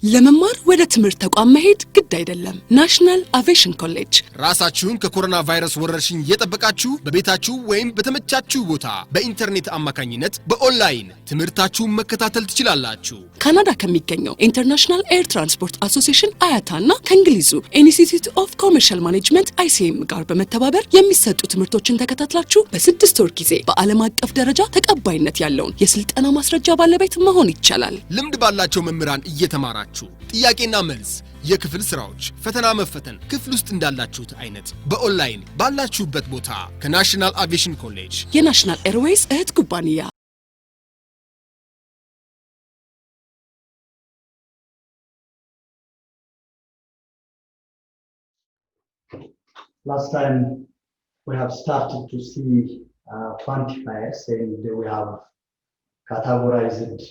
ለመማር ወደ ትምህርት ተቋም መሄድ ግድ አይደለም። ናሽናል አቪዬሽን ኮሌጅ ራሳችሁን ከኮሮና ቫይረስ ወረርሽኝ እየጠበቃችሁ በቤታችሁ ወይም በተመቻችሁ ቦታ በኢንተርኔት አማካኝነት በኦንላይን ትምህርታችሁን መከታተል ትችላላችሁ። ካናዳ ከሚገኘው ኢንተርናሽናል ኤር ትራንስፖርት አሶሲዬሽን አያታና ከእንግሊዙ ኢንስቲትዩት ኦፍ ኮመርሻል ማኔጅመንት ICM ጋር በመተባበር የሚሰጡ ትምህርቶችን ተከታትላችሁ በ6 ወር ጊዜ በዓለም አቀፍ ደረጃ ተቀባይነት ያለውን የስልጠና ማስረጃ ባለቤት መሆን ይቻላል። ልምድ ባላቸው መምህራን እየተማራችሁ ጥያቄና መልስ የክፍል ስራዎች ፈተና መፈተን ክፍል ውስጥ እንዳላችሁት አይነት በኦንላይን ባላችሁበት ቦታ ከናሽናል አቪዬሽን ኮሌጅ የናሽናል ኤርዌይስ እህት ኩባንያ Last time we have started to see quantifiers, and we have categorized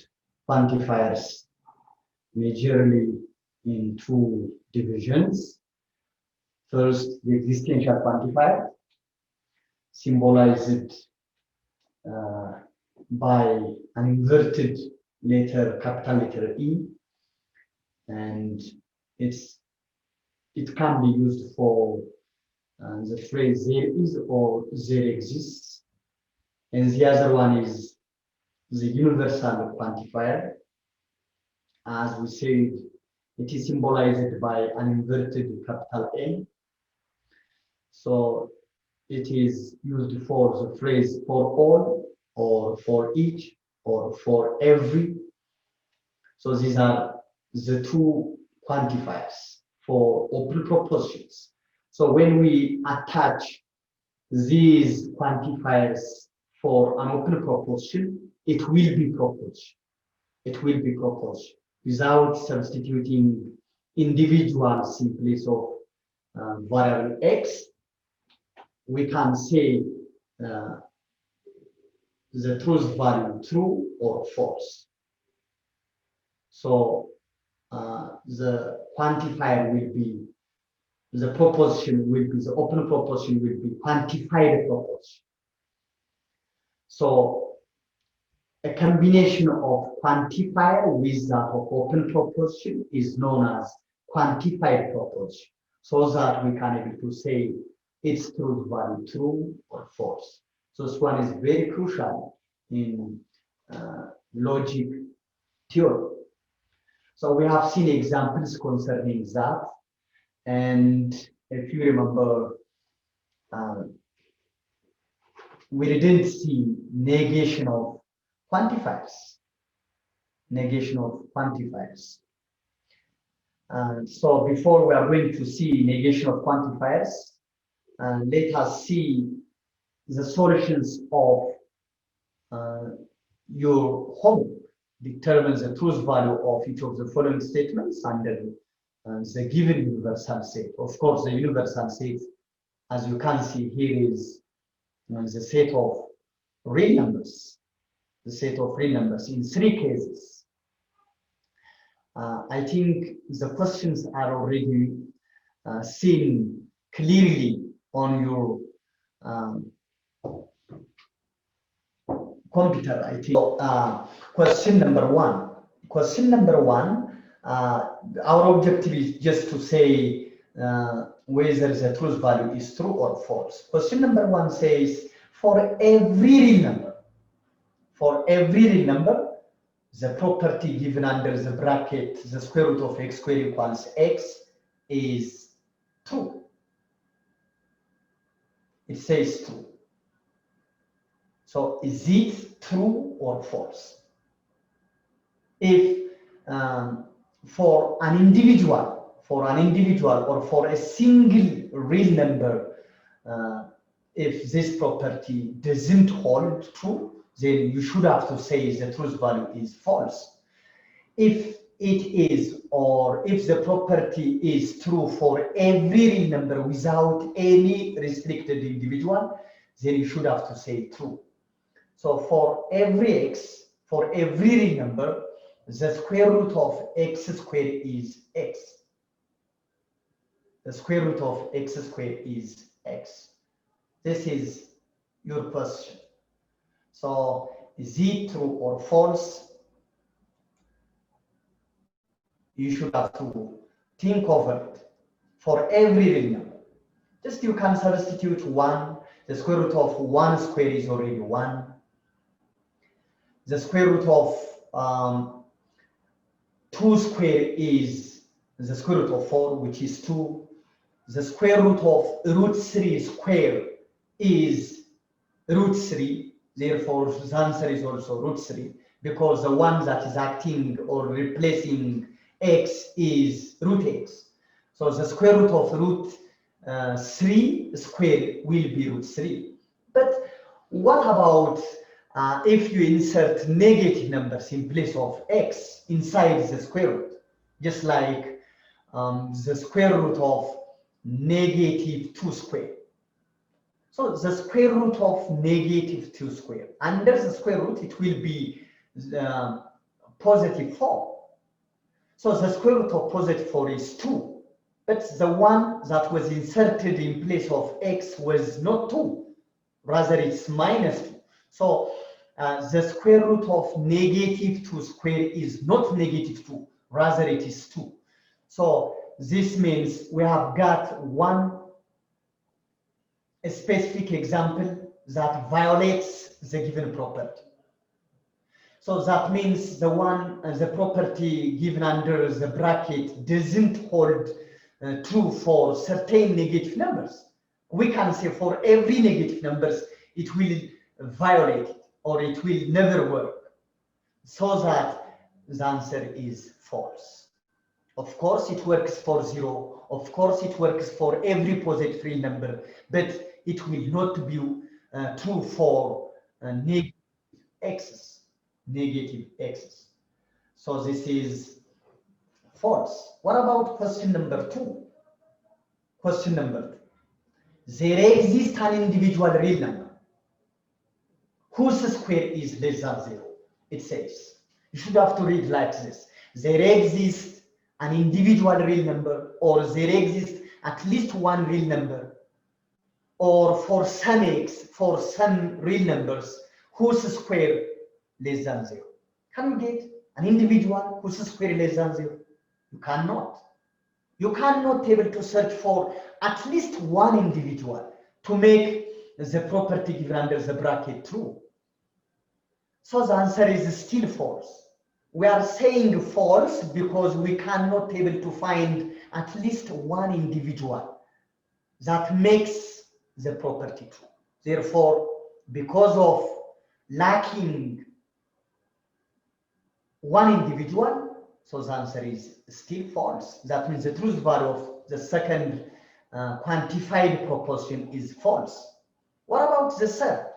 quantifiers majorly in two divisions. First, the existential quantifier, symbolized by an inverted letter, capital letter E, and it can be used for the phrase there is or there exists. And the other one is the universal quantifier. As we said, it is symbolized by an inverted capital A. So it is used for the phrase for all, or for each, or for every. So these are the two quantifiers for open propositions. So when we attach these quantifiers for an open proposition, it will be proposition. It will be proposition without substituting individuals in place of variable x. We can say the truth value true or false. So the quantifier will be, the proposition will be, the open proposition will be quantified proposition. So a combination of quantifier with that of open proposition is known as quantified proposition, so that we can able to say its truth value true or false. So this one is very crucial in logic theory. So we have seen examples concerning that, and if you remember, we didn't see negation of quantifiers. Negation of quantifiers. So before we are going to see negation of quantifiers, let us see the solutions of your homework. Determine the truth value of each of the following statements under the given universal set. Of course, the universal set, as you can see here, is the set of real numbers. The set of real numbers in 3 cases. I think the questions are already seen clearly on your computer, I think. Question number 1. Question number 1, our objective is just to say whether the truth value is true or false. Question number 1 says, for every real number, the property given under the bracket, the square root of x squared equals x, is true. It says true. So is it true or false? If for an individual or for a single real number, if this property doesn't hold true, then you should have to say the truth value is false. If it is, or if the property is true for every real number without any restricted individual, then you should have to say true. So for every x, for every real number, the square root of x squared is x. The square root of x squared is x. This is your question. So is it true or false? you should have to think of it for every real number. Just you can substitute 1. The square root of 1 square is already 1. The square root of 2 square is the square root of 4, which is 2. The square root of root 3 square is root 3. Therefore, the answer is also root 3, because the one that is acting or replacing x is root x. So the square root of root 3 square will be root 3. But what about if you insert negative numbers in place of x inside the square root? Just like the square root of negative 2 square. So the square root of negative 2 square. Under the square root, it will be positive 4. So the square root of positive 4 is 2. But the one that was inserted in place of x was not 2. Rather, it's minus 2. So the square root of negative 2 square is not negative 2. Rather, it is 2. So this means we have got a specific example that violates the given property. So that means the property given under the bracket doesn't hold true for certain negative numbers. We can say for every negative numbers, it will violate it, or it will never work. So that the answer is false. Of course, it works for 0. Of course, it works for every positive real number, but it will not be true for negative x's. So this is false. What about question number 2? Question number 2. There exists an individual real number whose square is less than 0. It says, you should have to read like this. There exists an individual real number, or there exists at least one real number, or for some x, for some real numbers, whose square less than 0. Can you get an individual whose square less than 0? You cannot. You cannot be able to search for at least one individual to make the property given under the bracket true. So the answer is still false. We are saying false because we cannot be able to find at least one individual that makes the property true. Therefore, because of lacking one individual, so the answer is still false. That means the truth value of the second quantified proposition is false. What about the third?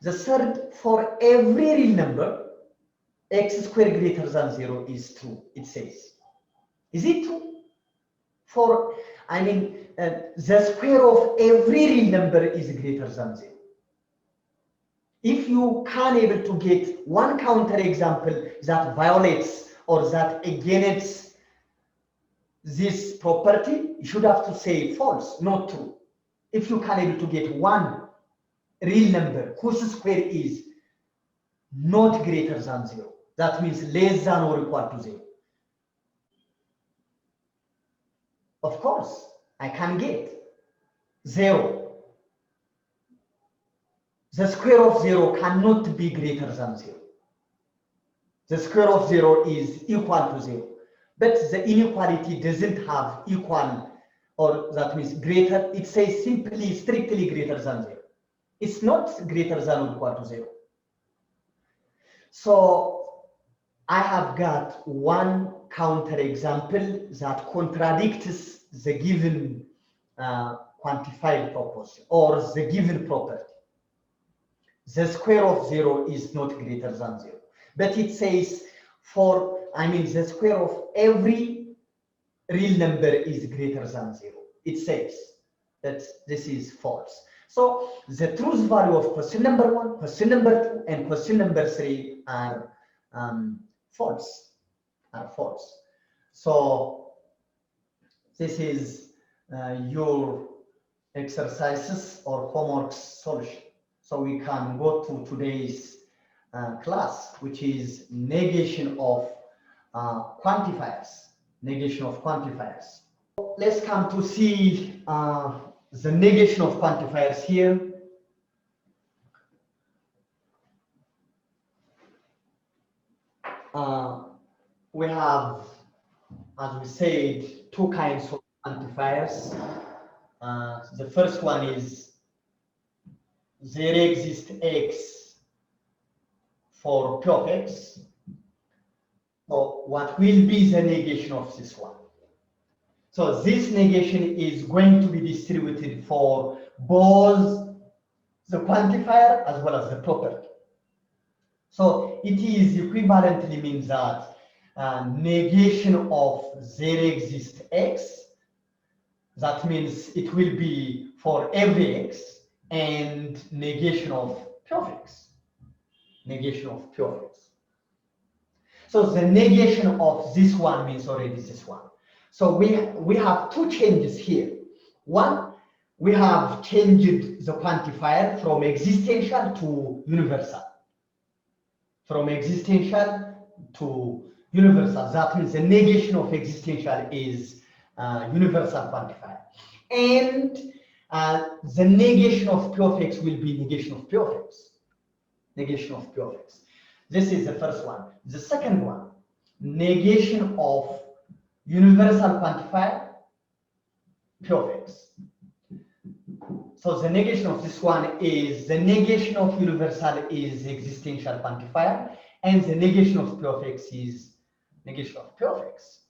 The third, for every real number, x squared greater than 0 is true, it says. Is it true? The square of every real number is greater than 0. If you can able to get one counter example that violates or that against this property, you should have to say false, not true. If you can able to get one real number whose square is not greater than 0, that means less than or equal to 0. Of course, I can get 0. The square of 0 cannot be greater than 0. The square of 0 is equal to 0. But the inequality doesn't have equal, or that means greater. It says simply, strictly greater than 0. It's not greater than or equal to 0. So I have got one counter example that contradicts the given quantified proposition or the given property. The square of 0 is not greater than 0. But it says the square of every real number is greater than 0. It says that this is false. So the truth value of question number 1, question number 2, and question number 3 are false. So this is your exercises or homework solution. So we can go to today's class, which is negation of quantifiers. Negation of quantifiers. Let's come to see the negation of quantifiers here. We have, as we said, two kinds of quantifiers. The first one is there exists x for p of x. So what will be the negation of this one? So this negation is going to be distributed for both the quantifier as well as the property. So it is equivalently means that negation of there exists x, that means it will be for every x, and negation of p of x. Negation of p of x. So the negation of this one means already this one. So we have two changes here. One, we have changed the quantifier from existential to universal. From existential to universal. That means the negation of existential is universal quantifier. And the negation of p of x will be negation of p of x. Negation of p of x. This is the first one. The second one, negation of universal quantifier p of x. So the negation of this one is the negation of universal is existential quantifier, and the negation of p of x is negation of p of x.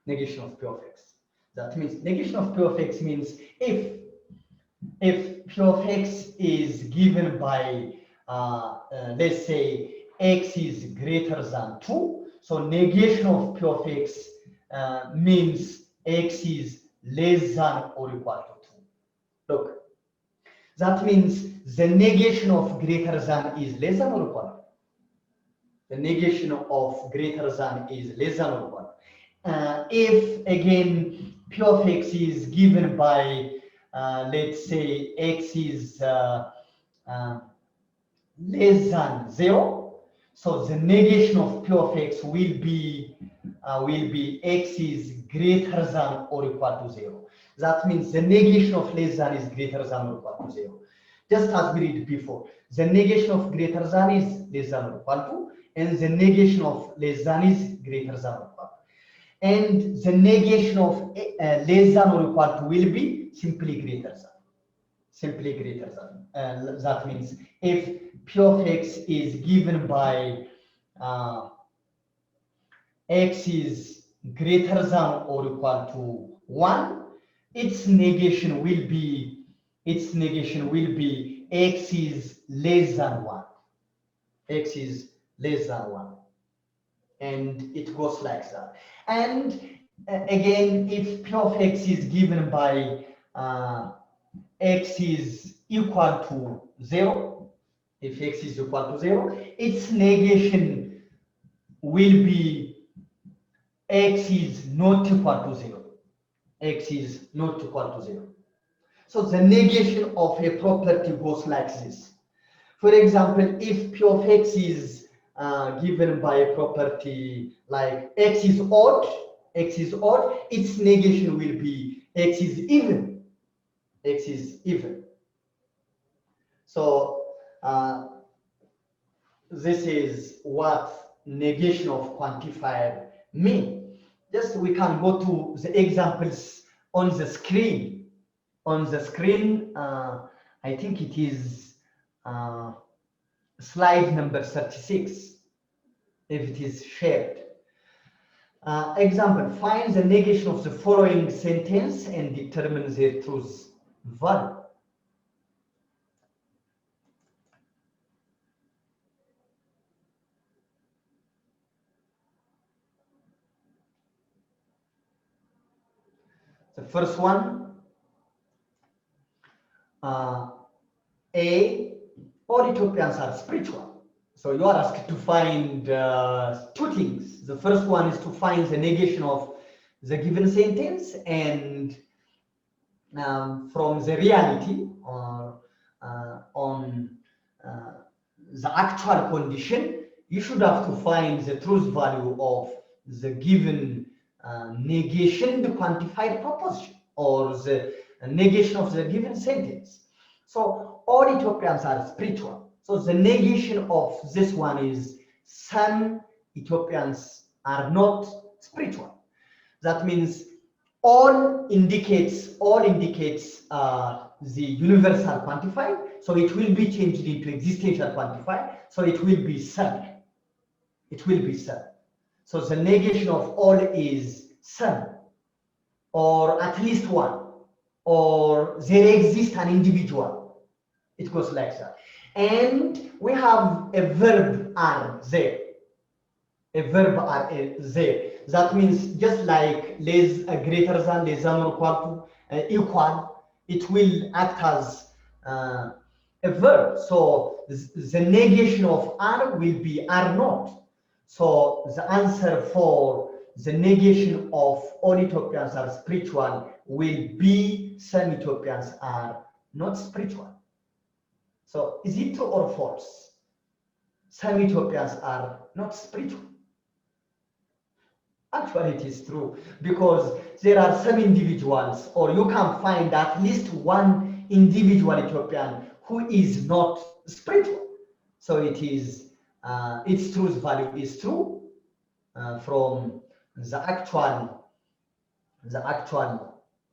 Negation of p of x. That means negation of p of x means if p of x is given by let's say x is greater than 2, so negation of p of x means x is less than or equal to 2. Look, that means the negation of greater than is less than or equal. The negation of greater than is less than or equal. If again p of x is given by let's say x is less than 0, so the negation of p of x will be x is greater than or equal to 0. That means the negation of less than is greater than or equal to 0. Just as we read before, the negation of greater than is less than or equal to, and the negation of less than is greater than or equal to. And the negation of less than or equal to will be simply greater than. Simply greater than. That means if p of x is given by x is greater than or equal to 1, its negation will be x is less than 1. X is less than 1. And it goes like that. And again, if p of x is given by x is equal to 0, if x is equal to 0, its negation will be x is not equal to 0. X is not equal to 0. So the negation of a property goes like this. For example, if p of x is given by a property like x is odd, its negation will be x is even. X is even. So this is what negation of quantifier mean. Just we can go to the examples on the screen. On the screen, I think it is slide number 36, if it is shared. Example, find the negation of the following sentence and determine their truth value. The first one, all Ethiopians are spiritual. So you are asked to find two things. The first one is to find the negation of the given sentence, and from the reality or on the actual condition, you should have to find the truth value of the given negation, the quantified proposition, or the negation of the given sentence. So all Ethiopians are spiritual. So the negation of this one is some Ethiopians are not spiritual. That means all indicates the universal quantified, so it will be changed into existential quantified, so it will be some. It will be some. So the negation of all is some, or at least one, or there exists an individual. It goes like that. And we have a verb are there. A verb are there. That means just like less greater than, less than or equal to, equal, it will act as a verb. So the negation of are will be are not. So the answer for the negation of all Ethiopians are spiritual will be some Ethiopians are not spiritual. So is it true or false? Some Ethiopians are not spiritual. Actually, it is true, because there are some individuals, or you can find at least one individual Ethiopian who is not spiritual. So it is, its truth value is true from the actual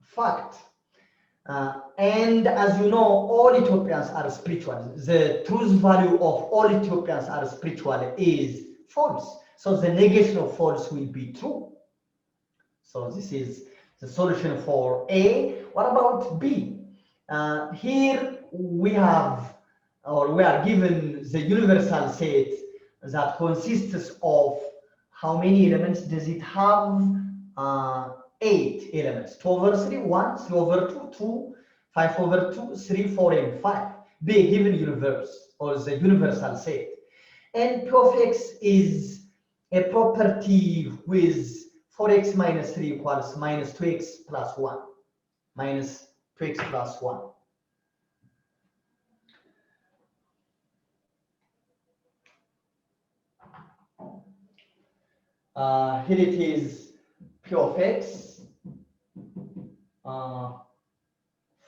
fact. And as you know, all Ethiopians are spiritual. The truth value of all Ethiopians are spiritual is false. So the negation of false will be true. So this is the solution for A. What about B? Here we have, or we are given the universal set that consists of how many elements does it have? 8 elements. 2 over 3, 1, 3 over 2, 2, 5 over 2, 3, 4, and 5. B given universe, or the universal set. And P of X is a property with 4x minus 3 equals minus 2x plus 1. Minus 2x plus 1. Here it is P of X.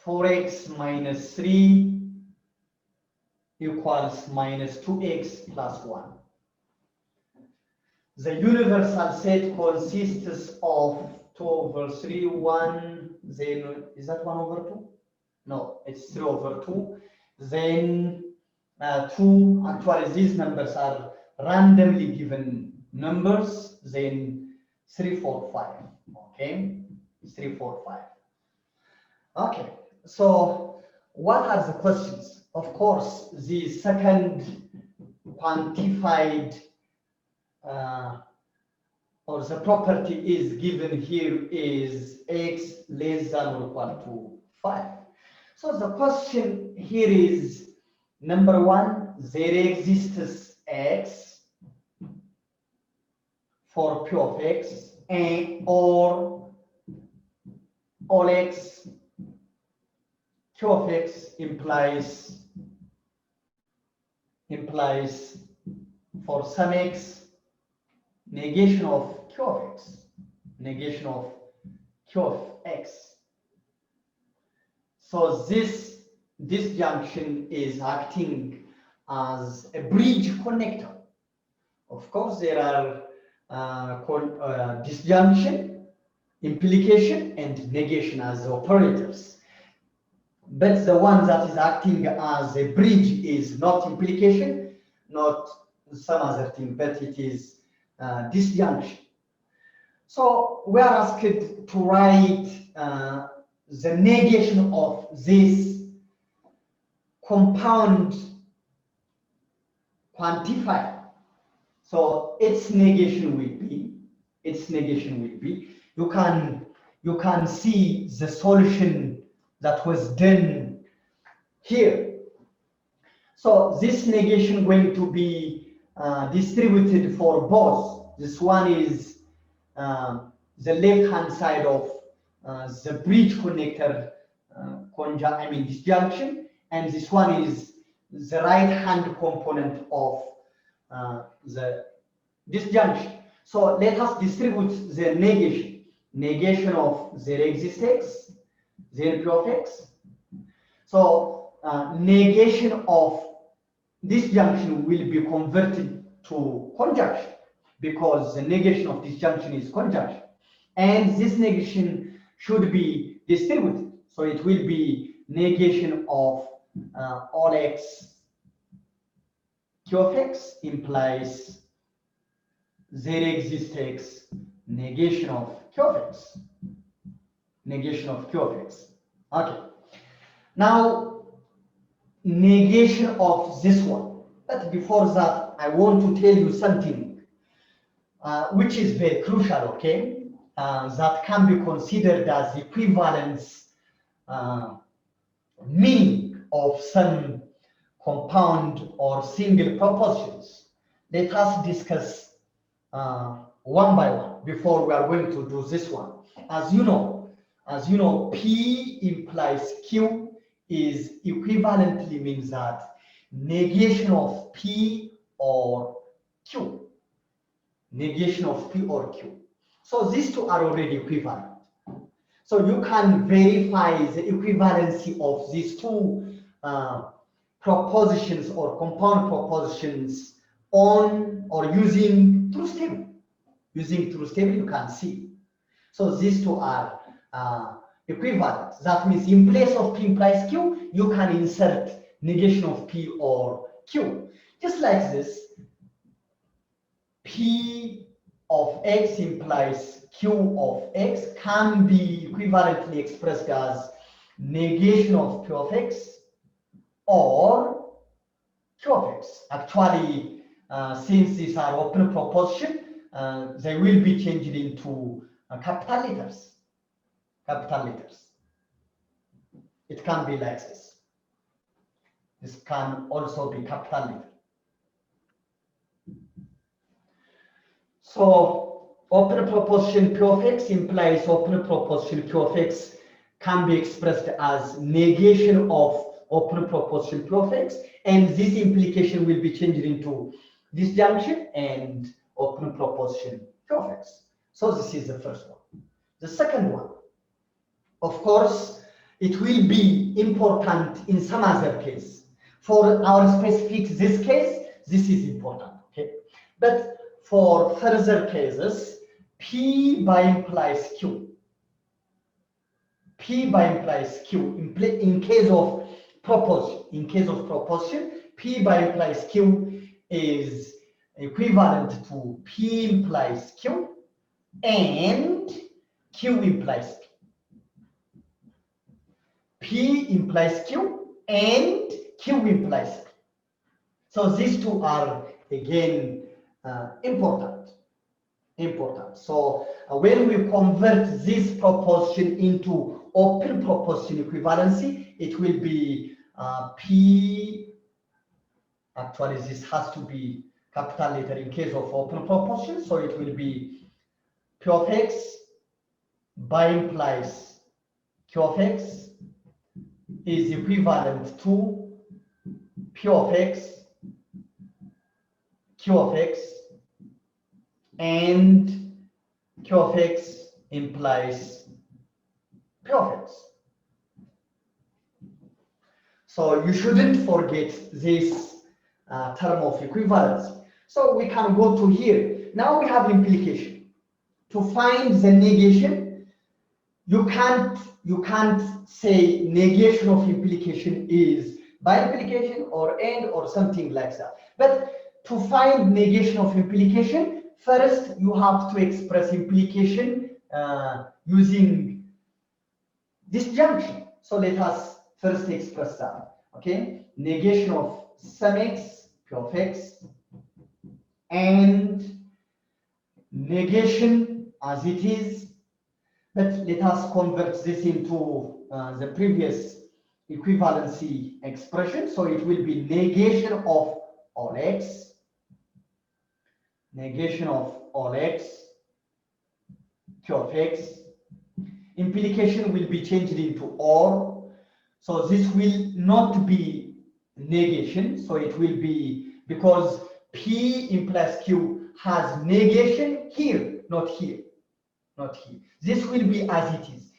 4x minus 3 equals minus 2x plus 1. The universal set consists of 2 over 3, 1, then, is that 1 over 2? No, it's 3 over 2. Then 2, actually these numbers are randomly given numbers, then 3, 4, 5, okay? 3, 4, 5. Okay, so what are the questions? Of course, the second quantified or the property is given here is x less than or equal to 5. So the question here is, number 1, there exists x for P of x, and or all x, Q of x implies for some x, negation of Q of x, negation of Q of x. So this junction is acting as a bridge connector. Of course, there are disjunction, implication, and negation as operators. But the one that is acting as a bridge is not implication, not some other thing, but it is disjunction. So we are asked to write the negation of this compound quantifier. So its negation will be, you can see the solution that was done here. So this negation going to be distributed for both. This one is the left-hand side of the bridge connector disjunction, and this one is the right hand component of the disjunction. So let us distribute the negation. Negation of there exists x, there p of x. So negation of disjunction will be converted to conjunction because the negation of disjunction is conjunction. And this negation should be distributed. So it will be negation of all x q of x implies there exists x negation of q of x. Negation of q of x. Okay. Now, negation of this one. But before that, I want to tell you something which is very crucial, okay? That can be considered as equivalence meaning of some compound or single propositions. Let us discuss one by one before we are going to do this one. As you know, P implies Q is equivalently means that negation of P or Q. Negation of P or Q. So these two are already equivalent. So you can verify the equivalency of these two propositions or compound propositions on or using truth table. Using truth table, you can see. So these two are equivalent. That means in place of P implies Q, you can insert negation of P or Q. Just like this, P of X implies Q of X can be equivalently expressed as negation of P of X or Q of X. Actually, since these are open proposition, they will be changed into capital letters. Capital letters. It can be like this. This can also be capital letter. So open proposition P of X implies open proposition Q of X can be expressed as negation of open proposition P of X, and this implication will be changed into disjunction and open proposition Q of X. So this is the first one. The second one, of course, it will be important in some other case. For our specific this case, this is important, okay? But for further cases, P by implies Q. P by implies Q in case of proposition. In case of proposition, P by implies Q is equivalent to P implies Q and Q implies P. P implies Q and Q implies P. So these two are again important. So when we convert this proposition into open proposition equivalency, it will be P. Actually, this has to be capital letter in case of open proposition. So it will be P of X by implies Q of X is equivalent to P of X, Q of X, and Q of X implies P of X. So you shouldn't forget this term of equivalency. So we can go to here. Now we have implication. To find the negation, you can't say negation of implication is by implication or and or something like that. But to find negation of implication, first you have to express implication using disjunction. So let us first express that. Okay, negation of some x, P of X, and negation as it is. But let us convert this into the previous equivalency expression. So it will be negation of all x, negation of all x, Q of X. Implication will be changed into or. So this will not be negation. So it will be, because P implies Q has negation here, not here, not here. This will be as it is.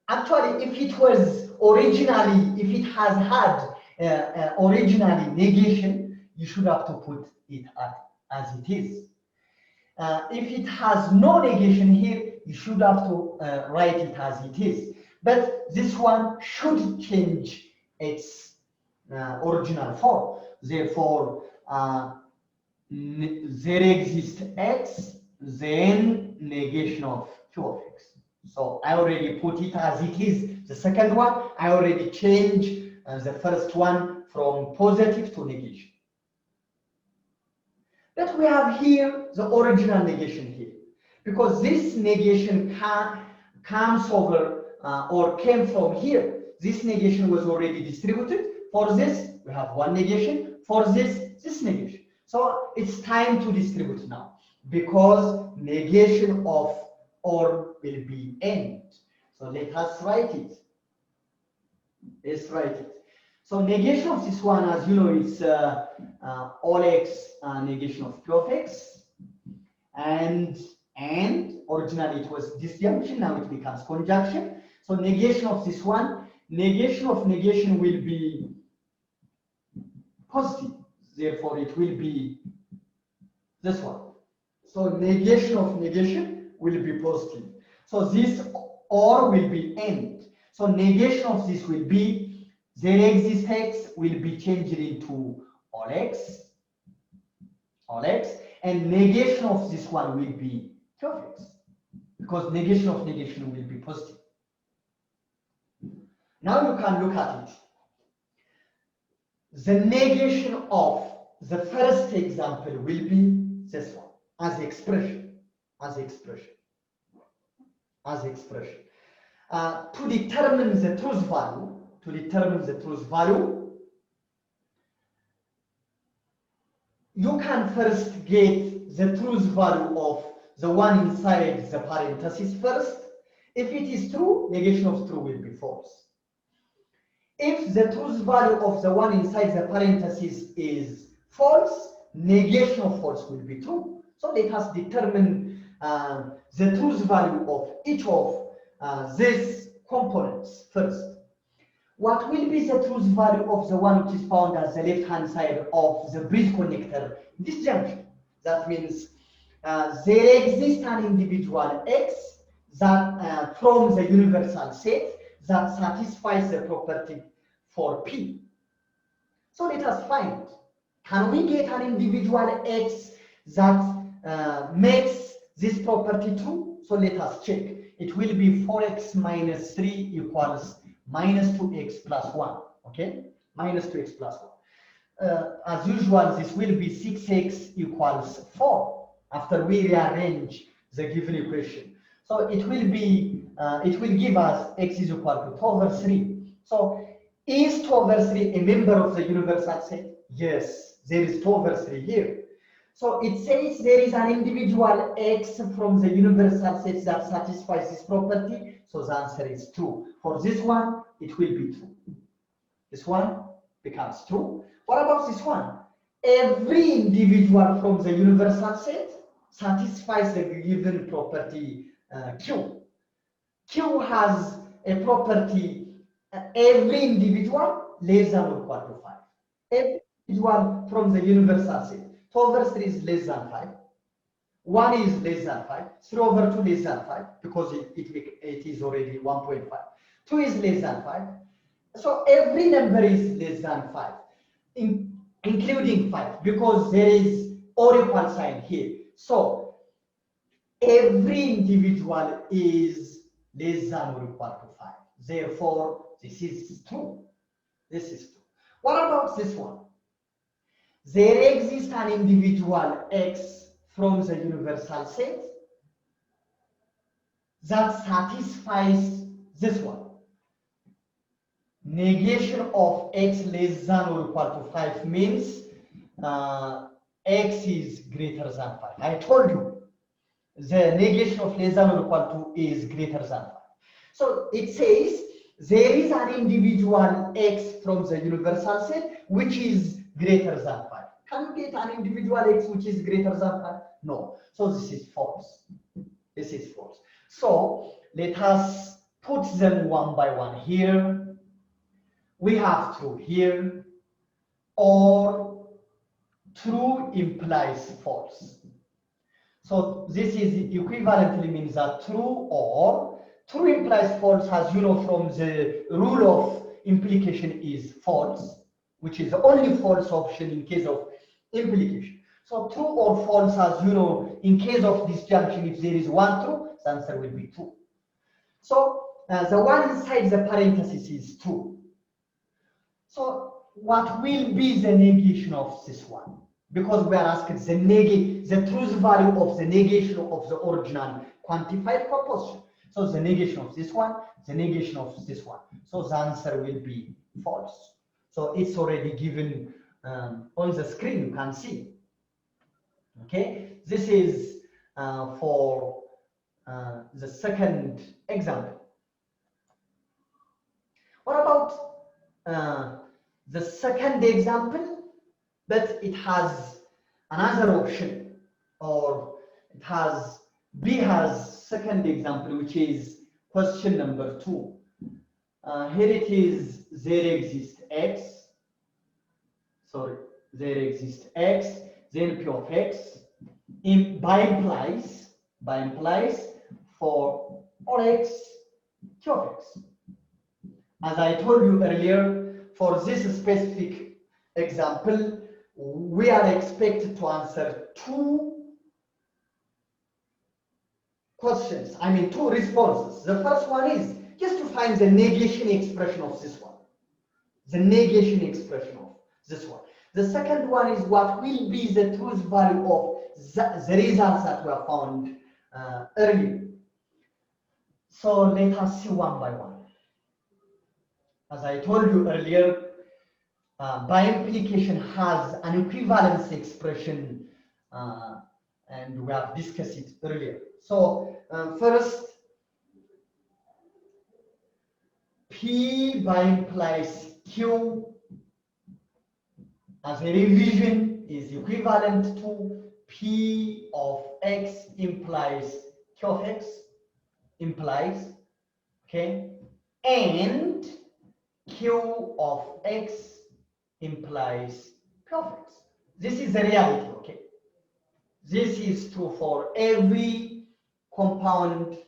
Actually, if it was originally, if it has had originally negation, you should have to put it as it is. If it has no negation here, you should have to write it as it is. But this one should change its original form. Therefore, there exists X, then negation of Q of X. So I already put it as it is. The second one, I already changed the first one from positive to negation. But we have here the original negation here, because this negation comes over or came from here. This negation was already distributed. For this, we have one negation. For this, this negation. So it's time to distribute now, because negation of or will be end. So let us write it. Let's write it. So negation of this one, as you know, it's all x negation of Q of x, and originally it was disjunction, now it becomes conjunction. So negation of this one, negation of negation will be positive. Therefore, it will be this one. So negation of negation will be positive. So this or will be end. So negation of this will be there exists x will be changed into all x, and negation of this one will be Q of x, because negation of negation will be positive. Now you can look at it. The negation of the first example will be this one, as expression. To determine the truth value, you can first get the truth value of the one inside the parenthesis first. If it is true, negation of true will be false. If the truth value of the one inside the parenthesis is false, negation of false will be true. So let us determine the truth value of each of these components first. What will be the truth value of the one which is found as the left-hand side of the bridge connector disjunction? That means there exists an individual X that from the universal set that satisfies the property for P. So let us find, can we get an individual X that makes this property true? So let us check. It will be 4x minus 3 equals minus 2x plus 1, okay? Minus 2x plus 1. As usual, this will be 6x equals 4 after we rearrange the given equation. So it will be, it will give us x is equal to 2 over 3. So is 2 over 3 a member of the universal set? Yes, there is 2 over 3 here. So it says there is an individual x from the universal set that satisfies this property. So the answer is true. For this one, it will be true. This one becomes true. What about this one? Every individual from the universal set satisfies the given property Q. Q has a property every individual less than or equal to 5. Every individual from the universal set. 2 over 3 is less than 5. 1 is less than 5. 3 over 2 less than 5 because it is already 1.5. 2 is less than 5. So every number is less than 5, including 5, because there is or equal sign here. So every individual is less than or equal to 5. Therefore, this is true. This is true. What about this one? There exists an individual X from the universal set that satisfies this one. Negation of X less than or equal to 5 means X is greater than 5. I told you the negation of less than or equal to is greater than 5. So it says there is an individual x from the universal set which is greater than 5. Can you get an individual x which is greater than 5? No. So this is false. This is false. So let us put them one by one here. We have true here, or true implies false. So this is equivalently means that true or true implies false, as you know from the rule of implication, is false, which is the only false option in case of implication. So true or false, as you know, in case of disjunction, if there is one true, the answer will be true. So the one inside the parenthesis is true. So what will be the negation of this one? Because we are asked the truth value of the negation of the original quantified proposition. So the negation of this one, the negation of this one. So the answer will be false. So it's already given on the screen, you can see. Okay, this is for the second example. What about the second example, but it has another option, or it has B has second example, which is question number 2. Here it is, there exists x. Sorry, there exists x, then p of x by implies for all x, q of x. As I told you earlier, for this specific example, we are expected to answer 2 questions, I mean 2 responses. The first one is just to find the negation expression of this one. The negation expression of this one. The second one is what will be the truth value of the results that were found earlier. So let us see one by one. As I told you earlier, by implication has an equivalence expression, and we have discussed it earlier. So first, P by implies Q as a revision is equivalent to P of X implies Q of X implies, okay, and Q of X implies P of X. This is the reality, okay? This is true for every compound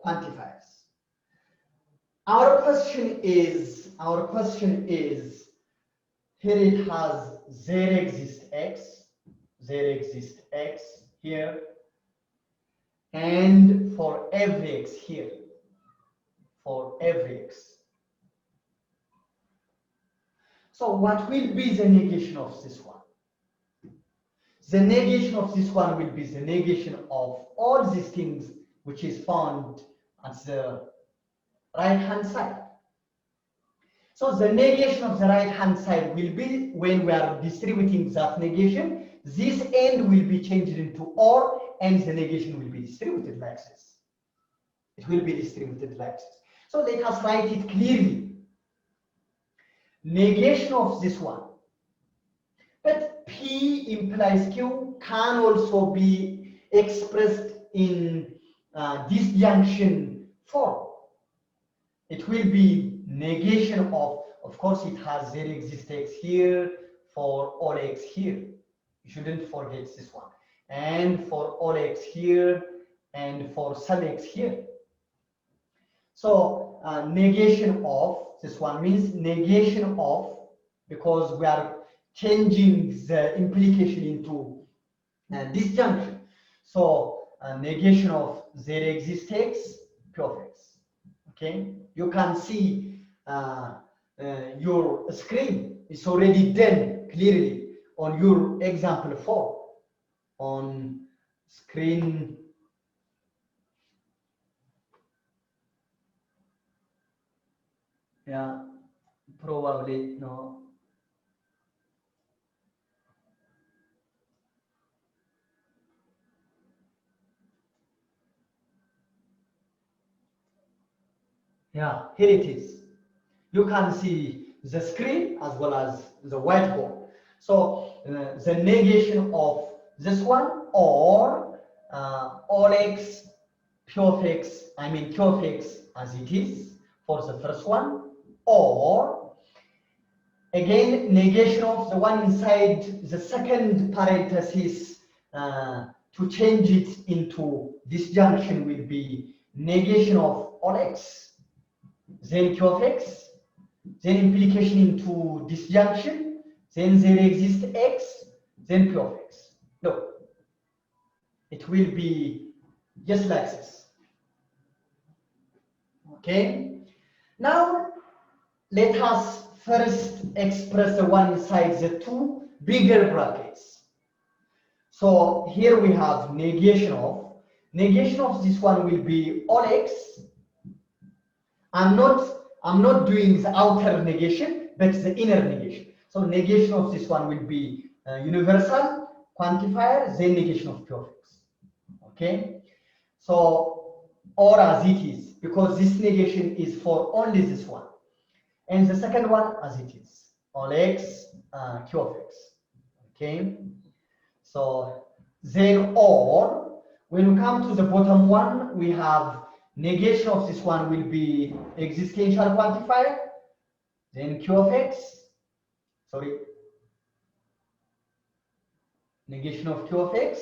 quantifiers. Our question is, here it has there exists x here, and for every x here, for every x. So what will be the negation of this one? The negation of this one will be the negation of all these things which is found at the right hand side. So the negation of the right hand side will be, when we are distributing that negation, this end will be changed into or, and the negation will be distributed like this. It will be distributed like this. So let us write it clearly. Negation of this one. But P implies Q can also be expressed in disjunction form. It will be negation of course it has there exists x here for all x here. You shouldn't forget this one. And for all x here and for some x here. So negation of this one means negation of, because we are changing the implication into disjunction. So negation of there exists x, p of x. Okay, you can see your screen is already done clearly on your example 4 on screen. Yeah, probably no. Yeah, here it is. you can see the screen as well as the whiteboard. So the negation of this one, or all x p of x, I mean q of x as it is for the first one, or again negation of the one inside the second parenthesis to change it into disjunction will be negation of all x, then q of x, then implication into disjunction, then there exists x, then p of x. No, it will be just like this. Okay, now let us first express the one inside the two bigger brackets. So here we have negation of this one will be all x. I'm not doing the outer negation, but the inner negation. So negation of this one will be universal quantifier, then negation of q of x. Okay, so or as it is, because this negation is for only this one, and the second one as it is, all x q of x. Okay, so then or when we come to the bottom one, we have negation of this one will be existential quantifier, then q of x, sorry, negation of q of x,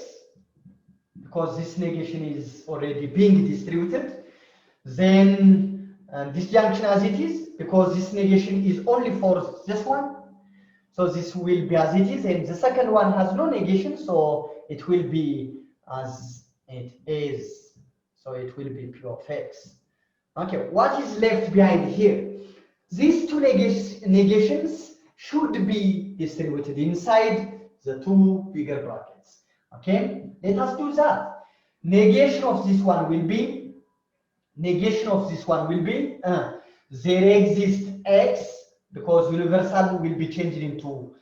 because this negation is already being distributed, then disjunction as it is, because this negation is only for this one, so this will be as it is, and the second one has no negation, so it will be as it is, so it will be p of x. Okay, what is left behind here? These two negations should be distributed inside the two bigger brackets. Okay, let us do that. Negation of this one will be there exists x, because universal will be changed into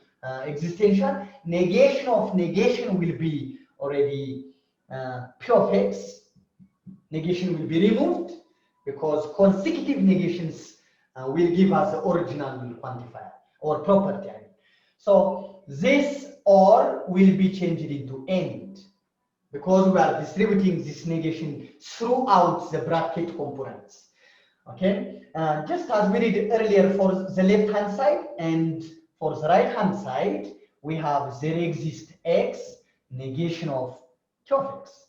existential. Negation of negation will be already p of x. Negation will be removed because consecutive negations will give us the original quantifier or property. So this or will be changed into and, because we are distributing this negation throughout the bracket components. Okay, just as we did earlier for the left hand side, and for the right hand side we have there exists x, negation of q of x,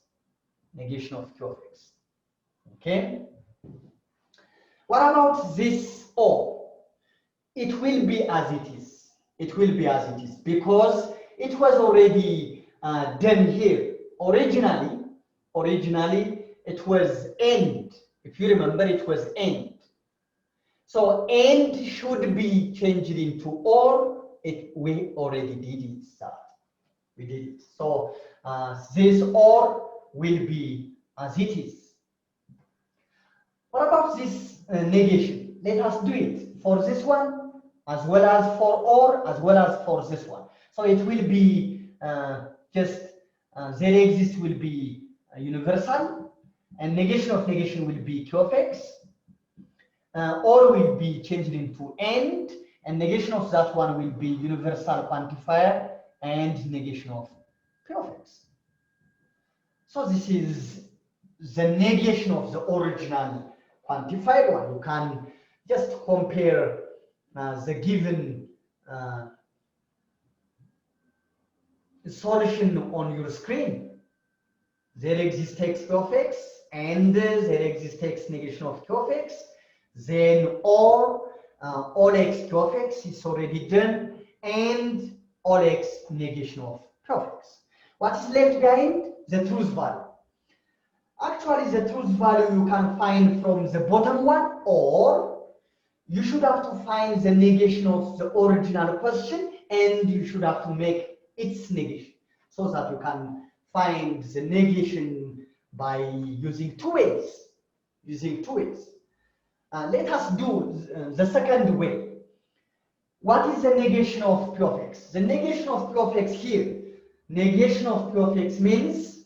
negation of q of x. Okay, what about this or? It will be as it is. It will be as it is because it was already done here. Originally it was and. If you remember, it was and. So and should be changed into or. We already did it. We did it. So this or will be as it is. What about this negation? Let us do it for this one as well as for or as well as for this one. So it will be just there exists will be universal, and negation of negation will be q of x, or will be changed into and negation of that one will be universal quantifier and negation of p of x. So this is the negation of the original quantified one. You can just compare the given solution on your screen. There exists x q of x, and there exists x negation of q of x, then or all x q of x is already done, and all x negation of q of x. What is left behind? The truth value. Actually, the truth value you can find from the bottom one, or you should have to find the negation of the original question, and you should have to make its negation, so that you can find the negation by using two ways. Let us do the second way. What is the negation of p of x? The negation of p of x here. Negation of p of x means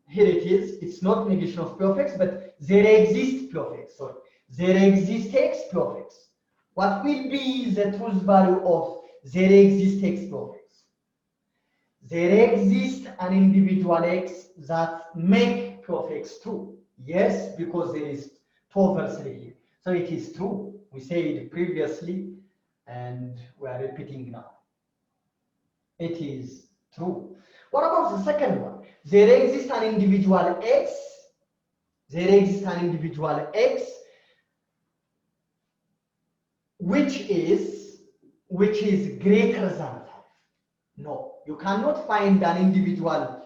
here it is. It's not negation of p of x, but there exists p of x. Sorry, there exists x p of x. What will be the truth value of there exists x p of x? There exists an individual x that make p of x true. Yes, because there is 2 over 3 here. So it is true. We said previously and we are repeating now. It is true. What about the second one? There exists an individual x. There exists an individual x which is greater than 5. No, you cannot find an individual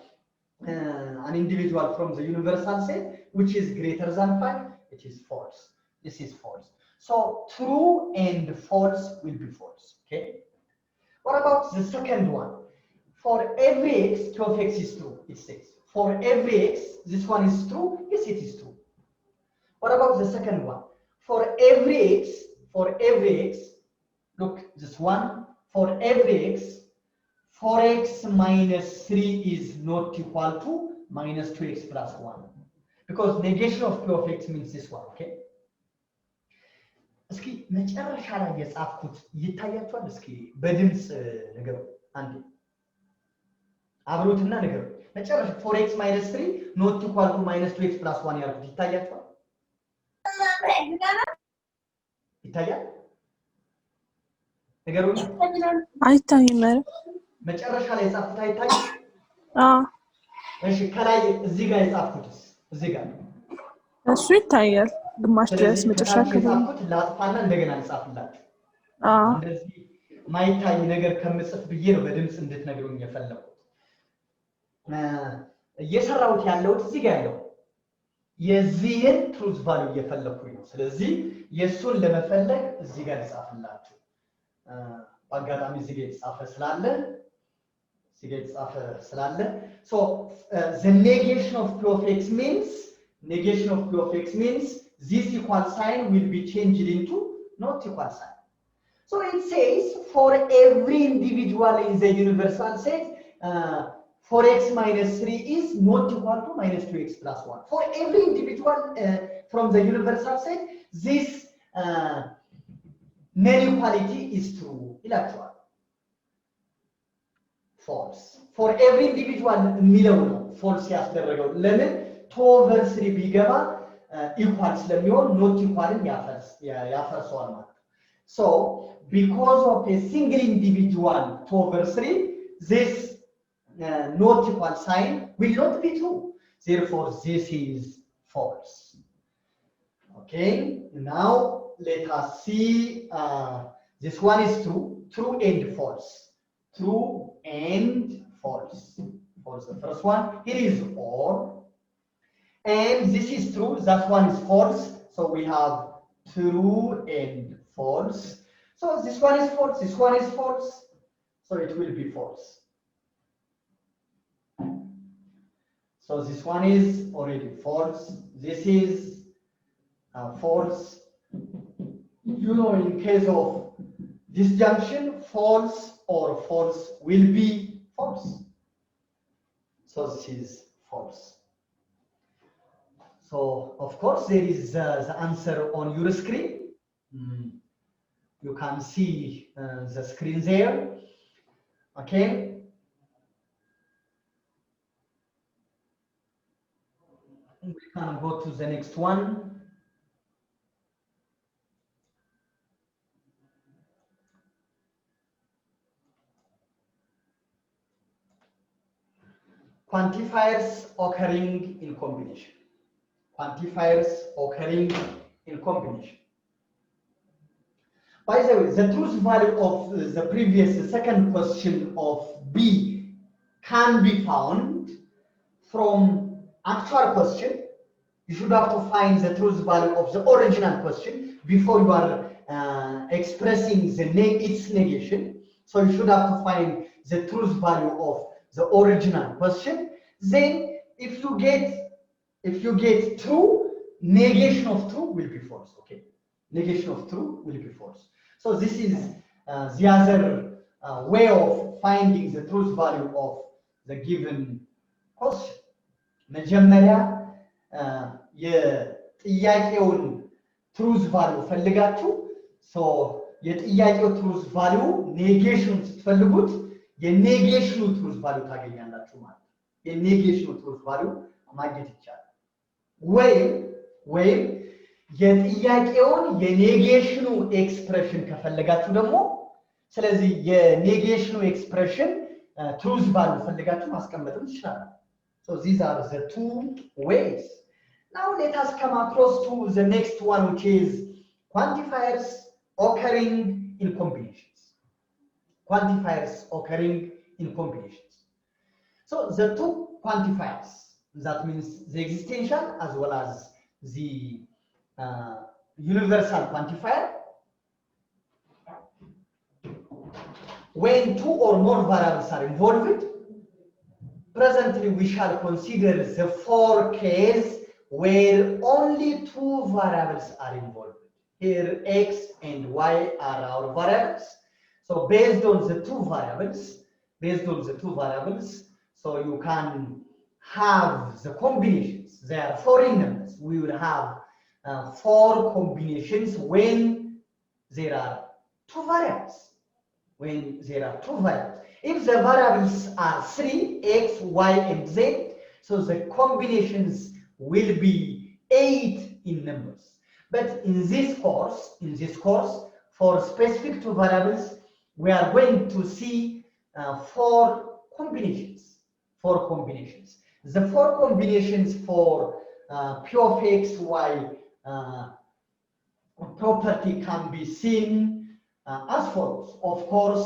from the universal set which is greater than 5. It is false. This is false. So true and false will be false. Okay. What about the second one? For every x, q of x is true. It says for every x, this one is true. Yes, it is true. What about the second one? For every x, look, this one, for every x, 4x minus 3 is not equal to minus 2x plus 1. Because negation of q of x means this one, okay? እስኪ መጨረሻ ላይ የጻፍኩት ይታያችኋል? እስኪ በድምጽ ነገሩ አንዴ አብሮትና ነገሩ መጨረሻ 4x minus 3 not equal to minus 2x plus 1 ያልኩት ይታያችኋል? ይታያል? ነገሩኝ አይታይም። መጨረሻ ላይ የጻፍኩት አይታይም? እሺ ከላይ እዚህ ጋር የጻፍኩትስ እዚህ ጋር እሱ ይታያል። ግማሽ ድረስ መጨረሻ የጻፍኩት ላጥፋና እንደገና ልጻፍላችሁ። እንደዚህ ማይታይ ነገር ከምጽፍ ብዬ ነው በድምጽ እንድትነግሩኝ የፈለኩት። እየሰራሁት ያለሁት እዚህ ጋር ያለው የዚህን ትሩዝ ቫልዩ እየፈለኩኝ ነው። ስለዚህ የሱን ለመፈለግ እዚህ ጋር ልጻፍላችሁ። በአጋጣሚ እዚህ ጋር የተጻፈ ስላለ so the negation of p of x means this equal sign will be changed into not equal sign. So it says for every individual in the universal set 4x minus 3 is not equal to minus 2x plus 1. For every individual from the universal set, this non-equality is true. Electoral. False. For every individual የሚለው ነው false ያስደረገው። ለምን 2 over 3 ቢገባ equal ስለሚሆን not equalን ያፈርሰዋል ማለት ነው። So because of a single individual 2 over 3 this not equal sign will not be true. Therefore this is false. Okay, now let us see this one is true and false. True and false. False the first one. Here is or. And this is true. That one is false. So we have true and false. So this one is false. This one is false. So it will be false. So this one is already false. This is false. You know, in case of disjunction, false or false will be false. So this is false. So of course there is the answer on your screen. You can see the screen there. Okay. We can go to the next one. Quantifiers occurring in combination. Quantifiers occurring in combination. By the way, the truth value of the previous second question of B can be found from actual question. You should have to find the truth value of the original question before you are expressing its negation. So you should have to find the truth value of the original question. Then if you get true, negation of true will be false. Okay, negation of true will be false. So this is the other way of finding the truth value of the given question. መጀመሪያ የጥያቄውን ትሩዝ ቫልዩ ፈልጋችሁ የጥያቄው ትሩዝ ቫልዩ ኔጌሽን ስትፈልጉት የኔጌሽኑ ትሩዝ ቫልዩ ታገኛላችሁ ማለት ነው። የኔጌሽኑ ትሩዝ ቫልዩ ማግኘት ይቻላል። ወይም የጥያቄውን የኔጌሽኑ ኤክስፕሬሽን ከፈለጋችሁ ደግሞ ስለዚህ የኔጌሽኑ ኤክስፕሬሽን ትሩዝ ቫልዩ ፈልጋችሁ ማስቀመጥም ትችላላችሁ። So these are the two ways. Now let us come across to the next one, which is quantifiers occurring in combinations. Quantifiers occurring in combinations. So the two quantifiers, that means the existential as well as the universal quantifier, when two or more variables are involved, presently we shall consider the four case where only two variables are involved. Here x and y are our variables. So based on the two variables, so you can have the combinations. They are foreign numbers. We will have four combinations when there are two variables. If the variables are 3, x, y, and z, so the combinations will be 8 in numbers. But in this course, for specific two variables, we are going to see four combinations. The four combinations for p of x, y property can be seen as follows, of course,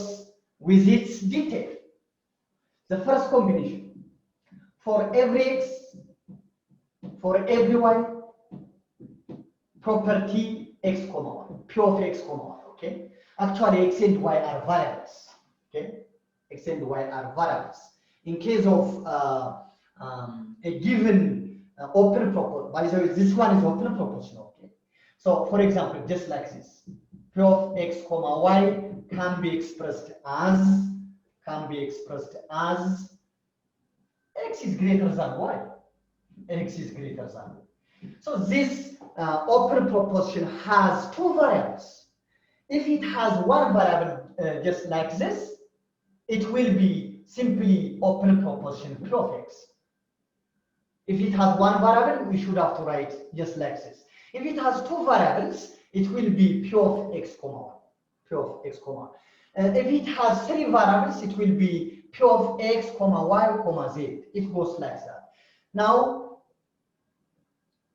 with its detail. The first combination, for every x, for every y, property x comma 1, p of x comma 1, okay? Actually, x and y are variables, okay? X and y are variables. In case of a given open proportion, by the way, this one is open proportion, okay? So, for example, just like this, p of x comma y can be expressed as x is greater than y. So this open proportion has two variables. If it has one variable just like this, it will be simply open proportion p of x. If it has one variable, we should have to write just like this. If it has two variables, it will be p of x comma 1. If it has three variables, it will be p of x comma y comma z. It goes like that. Now,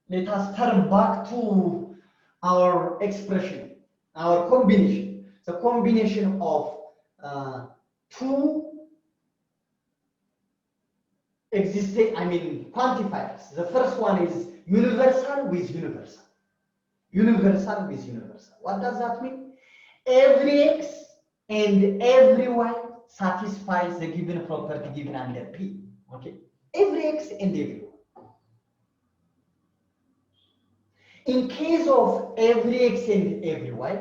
let us turn back to our expression, our combination. The combination of two quantifiers. The first one is universal with universal. What does that mean? Every x and every y satisfies the given property given under P. Okay, every x and every y. In case of every x and every y,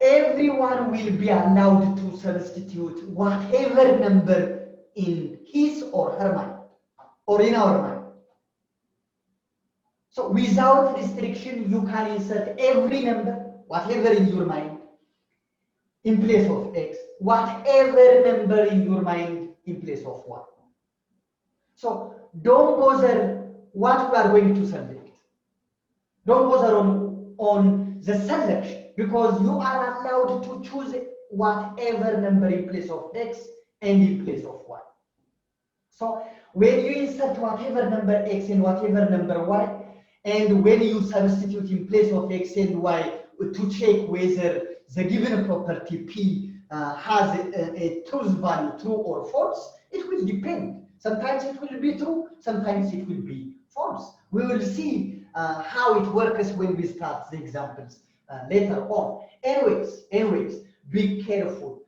everyone will be allowed to substitute whatever number in his or her mind, or in our mind. So without restriction, you can insert every number, whatever in your mind, in place of x, whatever number in your mind in place of y. So don't bother what we are going to select. Don't bother on the selection, because you are allowed to choose whatever number in place of x and in place of y. So when you insert whatever number x and whatever number y, and when you substitute in place of x and y to check whether the given property P has a truth value, true or false, it will depend. Sometimes it will be true, sometimes it will be false. We will see how it works when we start the examples later on. Anyways, be careful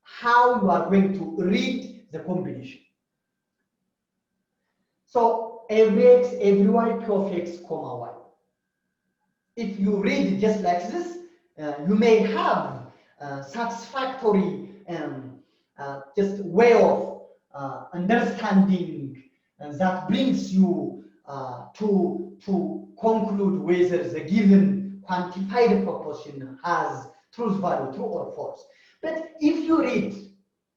how you are going to read the combination. So every x, every y, p of x comma y. If you read just like this, you may have satisfactory just way of understanding that brings you to conclude whether the given quantified proposition has truth value, true or false. But if you read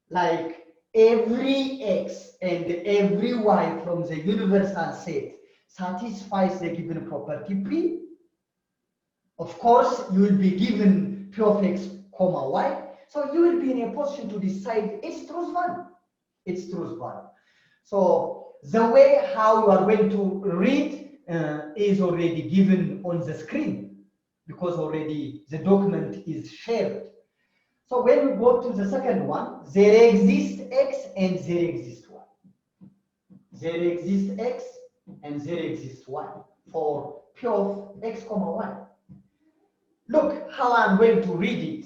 like every x and every y from the universal set satisfies the given property P, of course you will be given P of x comma y, so you will be in a position to decide its truth value. Its truth value. So the way how you are going to read is already given on the screen because already the document is shared. So when we go to the second one, there exists x and there exists y. There exists x and there exists y for P of x comma y. Look how I'm going to read it.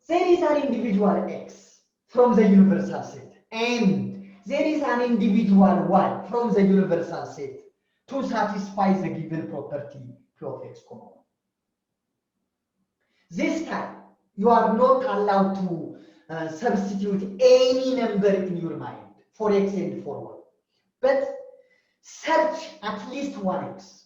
There is an individual x from the universal set and there is an individual y from the universal set to satisfy the given property P of x comma y. This time, you are not allowed to substitute any number in your mind for x and for y, but search at least one x.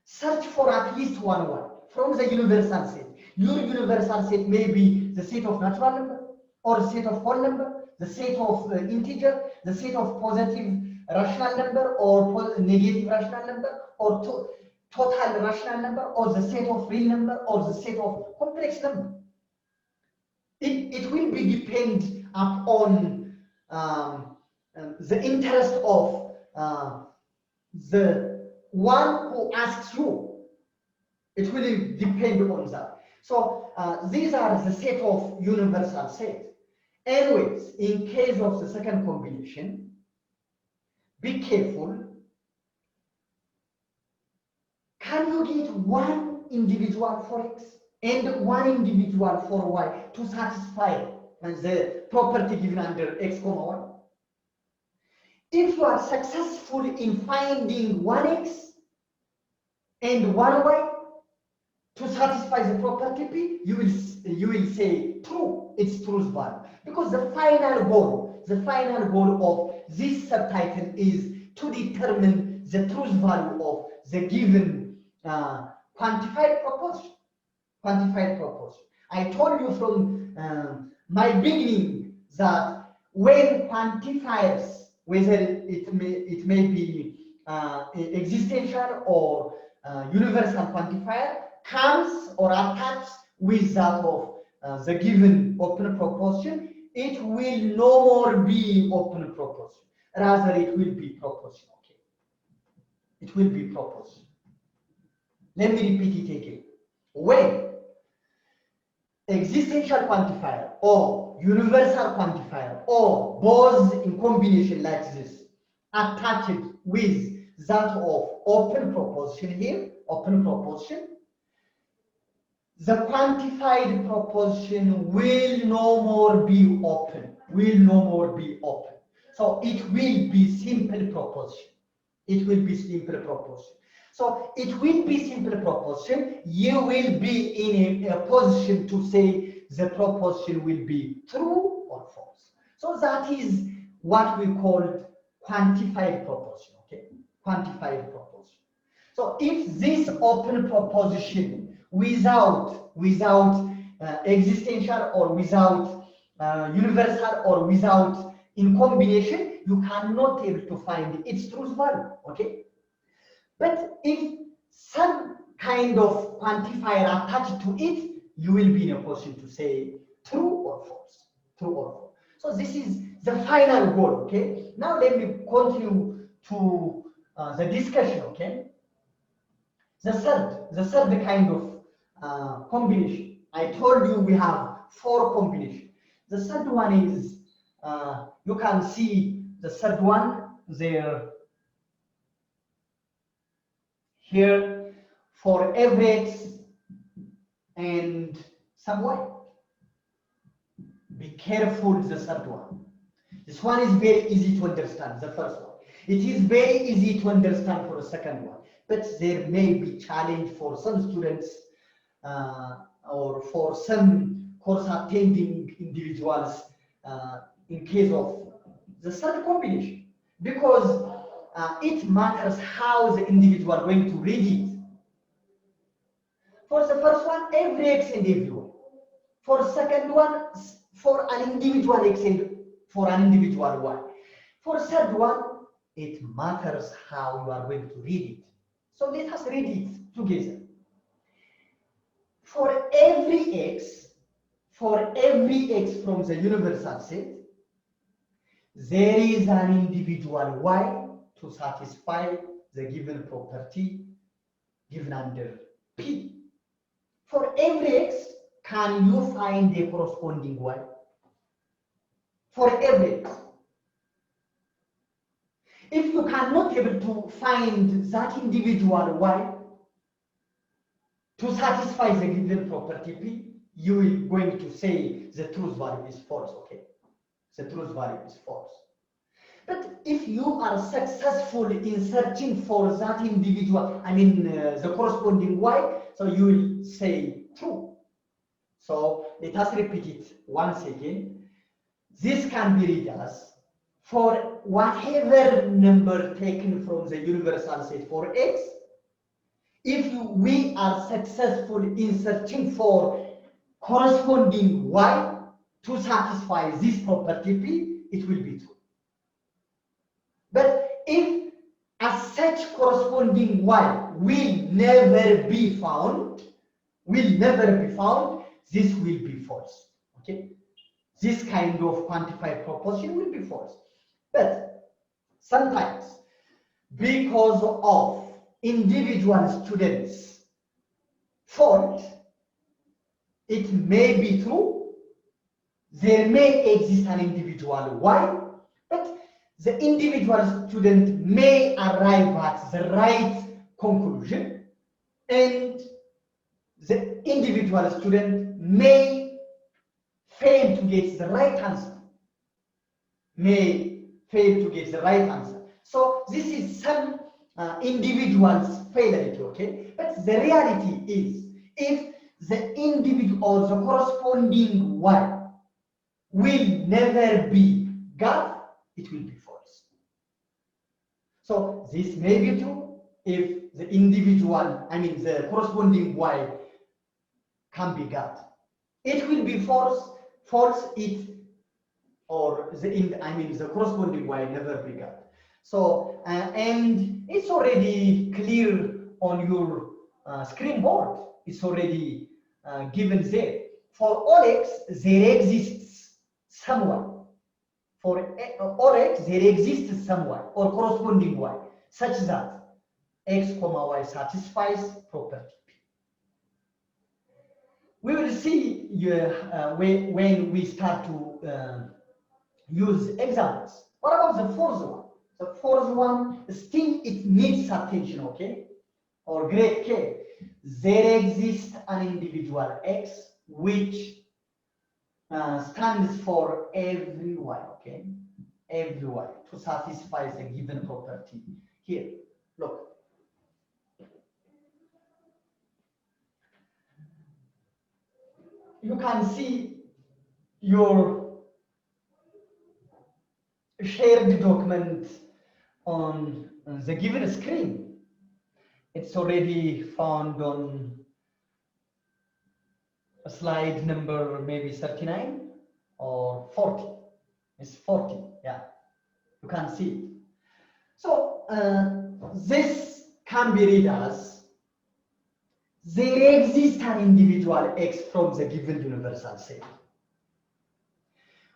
Search for at least one y from the universal set. Your universal set may be the set of natural number, or the set of whole number, the set of integer, the set of positive rational number, or negative rational number, or total rational number, or the set of real number, or the set of complex number. It will be depend upon the interest of the one who asks you. It will depend on that. So these are the set of universal set. Anyways, in case of the second combination, be careful. Can you get one individual for x and one individual for y to satisfy the property given under x comma y? If you are successful in finding one x and one y to satisfy the property P, you will say true, it's truth value. Because the final goal of this subtitle is to determine the truth value of the given quantified proposition. I told you from my beginning that when quantifiers, whether it may be existential or universal quantifier, comes or attached with that of the given open proposition, it will no more be open proposition. Rather, it will be proposition. Okay, it will be proposition. Let me repeat it again. When existential quantifier or universal quantifier or both in combination like this attached with that of open proposition here, open proposition, the quantified proposition will no more be open, So it will be simple proposition. So it will be simple proposition. You will be in a position to say the proposition will be true or false. So that is what we call quantified proposition. Okay, quantified proposition. So if this open proposition without existential or without universal or without in combination, you cannot able to find its truth value. Okay. But if some kind of quantifier attached to it, you will be in a position to say true or false. So this is the final goal. Okay. Now let me continue to the discussion. Okay. The third kind of combination. I told you we have 4 combinations. The third one is you can see the third one there. Here for every x and some y. Be careful the third one. This one is very easy to understand, the first one. It is very easy to understand for the second one, but there may be challenge for some students or for some course attending individuals in case of the third combination, because it matters how the individual are going to read it. For the first one, every x and every y. For the second one, for an individual x and for an individual y. For the third one, it matters how you are going to read it. So let us read it together. For every x from the universal set, there is an individual y to satisfy the given property given under P. For every x, can you find a corresponding y? For every x. If you cannot able to find that individual y to satisfy the given property P, you will going to say the truth value is false, okay? The truth value is false. But if you are successful in searching for that individual, the corresponding y, so you will say true. So let us repeat it once again. This can be read as, for whatever number taken from the universal set for x, if we are successful in searching for corresponding y to satisfy this property P, it will be true. But if as such corresponding y will never be found, this will be false. Okay? This kind of quantified proposition will be false. But sometimes, because of individual students' fault, it may be true. There may exist an individual y, but the individual student may arrive at the right conclusion, and the individual student may fail to get the right answer. So this is some individual's failure, okay? But the reality is, if the individual or the corresponding y will never be God, it will be false. So this may be true if the individual, the corresponding y can be God. It will be false if the corresponding y never be God. So and it's already clear on your screen board. It's already given there. For all x, there exists some y. For all x, there exists some y or corresponding y, such that x, y satisfies property P. We will see when we start to use examples. What about the fourth one? The fourth one, still it needs attention, okay? Or great care. There exists an individual x which stands for every y, okay? Every y to satisfy the given property. Here, look. You can see your shared document on the given screen. It's already found on slide number maybe 39 or 40. It's 40, yeah. You can see it. So this can be read as, there exists an individual x from the given universal set,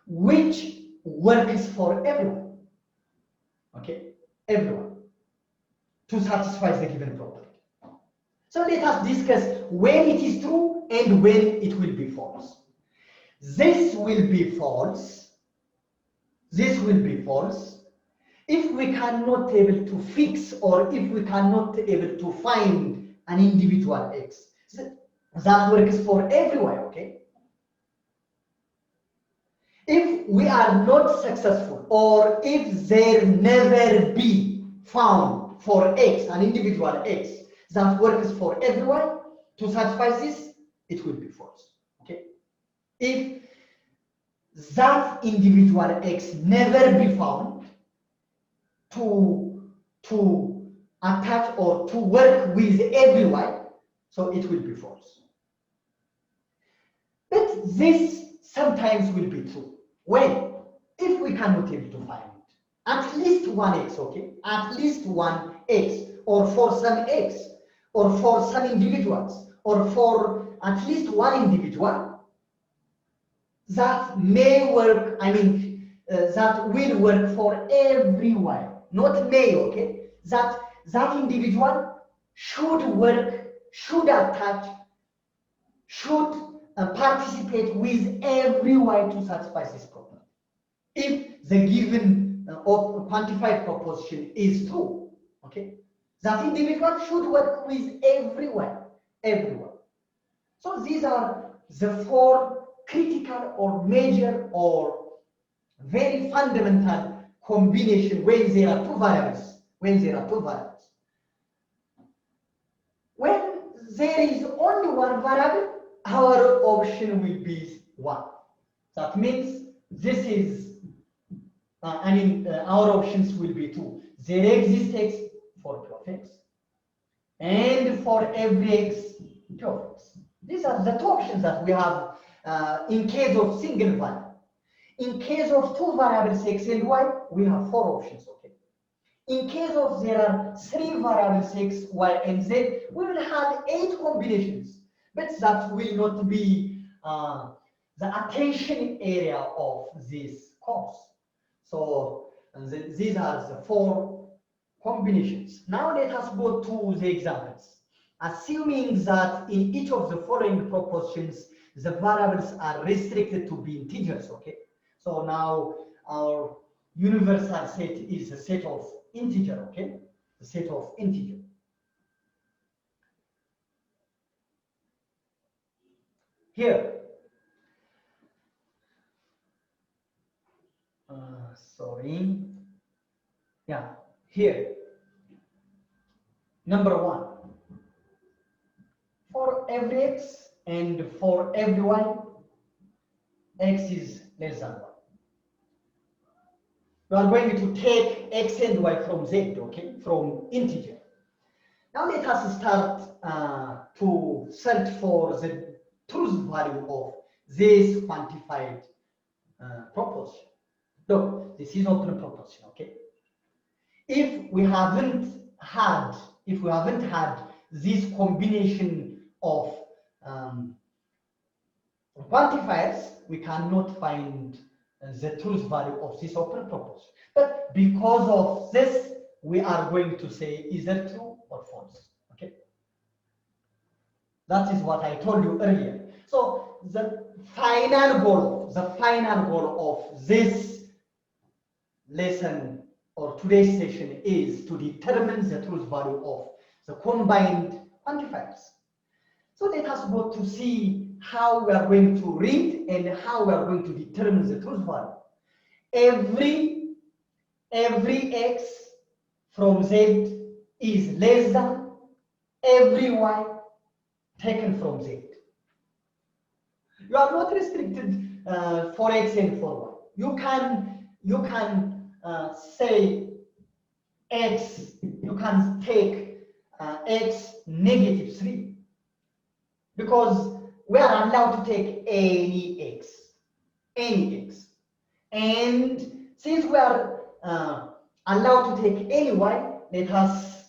which works for everyone, okay? Everyone, to satisfy the given property. So let us discuss when it is true and when it will be false. This will be false. This will be false if we cannot able to fix, or if we cannot able to find an individual x that works for everyone, okay? If we are not successful, or if there never be found for x, an individual x that works for everyone to satisfy this, it will be false, okay? If that individual x never be found to to attach or to work with every y, so it will be false. But this sometimes will be true. When? If we cannot able to find it. At least one x, okay? At least one x, or for some x, or for some individuals, or for at least one individual, that may work, that will work for every y. Not may, okay? That individual should work, should attach, should participate with every y to satisfy this property. If the given quantified proposition is true, okay, that individual should work with everyone. So these are the four critical or major or very fundamental combination when there are two variables. When there is only one variable, our option will be 1. That means this is, our options will be 2. There exists x for p of x, and for every x, p of x. These are the two options that we have in case of single value. In case of two variables x and y, we have 4 options, okay? In case of there are 3 variables x, y, and z, we will have 8 combinations, but that will not be the attention area of this course. So these are the 4 combinations. Now let us go to the examples. Assuming that in each of the following propositions, the variables are restricted to be integers, okay? So now our universal set is a set of integer, okay? The set of integer. Here, here, number 1, for every x and for every y, x is less than 1. We are going to take x and y from z, okay, from integer. Now let us start to search for the truth value of this quantified proposition. Look, this is open proposition, okay? If we haven't had this combination of quantifiers, we cannot find the truth value of this open proposition. But because of this, we are going to say either true or false. Okay, that is what I told you earlier. So the final goal of this lesson or today's session is to determine the truth value of the combined quantifiers. So let us go to see how we are going to read and how we are going to determine the truth value. Every x from z is less than every y taken from z. You are not restricted for x and for y. You can say x. You can take x negative 3 because we are allowed to take any x, and since we are allowed to take any y, let us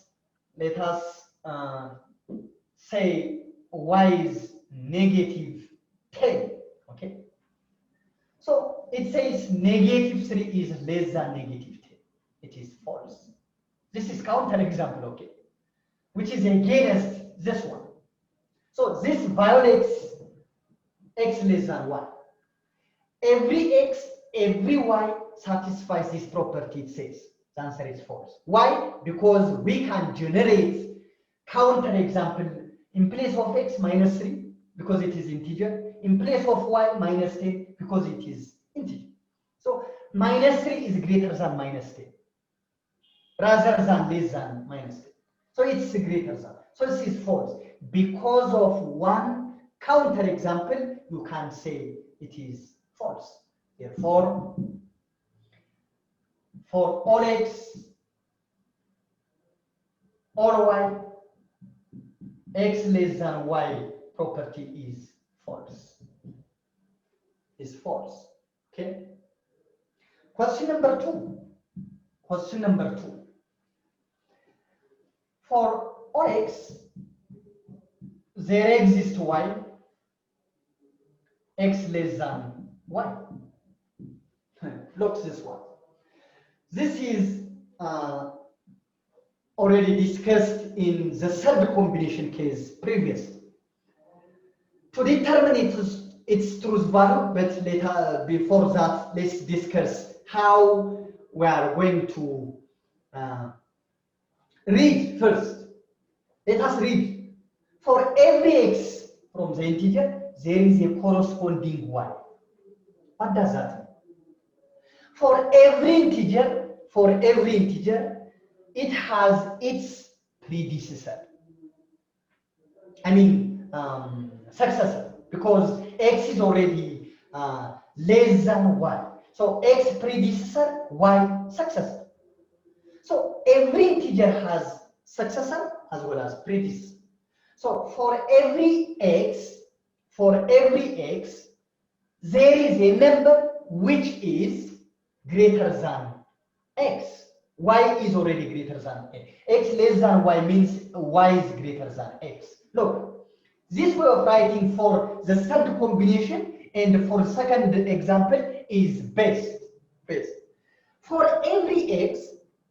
say y is negative 10. Okay, so it says negative 3 is less than negative 10. It is false. This is counter example, okay, which is against this one. So this violates x less than 1. Every x, every y satisfies this property, it says. The answer is false. Why? Because we can generate counter example in place of x minus 3 because it is integer, in place of y minus 10 because it is integer. So minus 3 is greater than minus 10 rather than less than minus 10. So it's greater than. So this is false. Because of one counter example, you can say it is false. Therefore, for all x or y, x less than y property is false. Is false. Okay. Question number two. Question number two. For all x, there exists y, x less than y. Look this one. This is already discussed in the third combination case previously. To determine its truth value, but later, before that, let's discuss how we are going to read first. Let us read. For every x from the integer, there is a corresponding y. What does that mean? For every integer, it has its predecessor. I mean, successor, because x is already less than y. So x predecessor, y successor. So every integer has successor as well as predecessor. So for every x, there is a number which is greater than x. Y is already greater than x. X less than y means y is greater than x. Look, this way of writing for the third combination and for second example is best. For every x,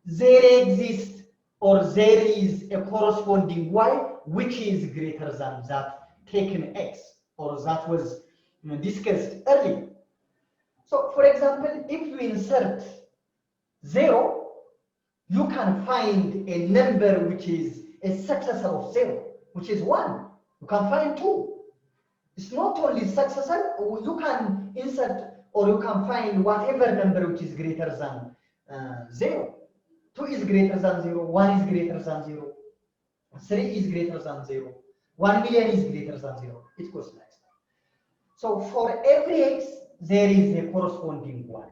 there exists or there is a corresponding y which is greater than that taken x, or that was discussed earlier. So for example, if you insert 0, you can find a number which is a successor of 0, which is 1. You can find 2. It's not only successor, you can insert or you can find whatever number which is greater than 0. 2 is greater than 0, 1 is greater than 0, 3 is greater than 0, 1 million is greater than 0. It goes like that. So for every x, there is a corresponding y.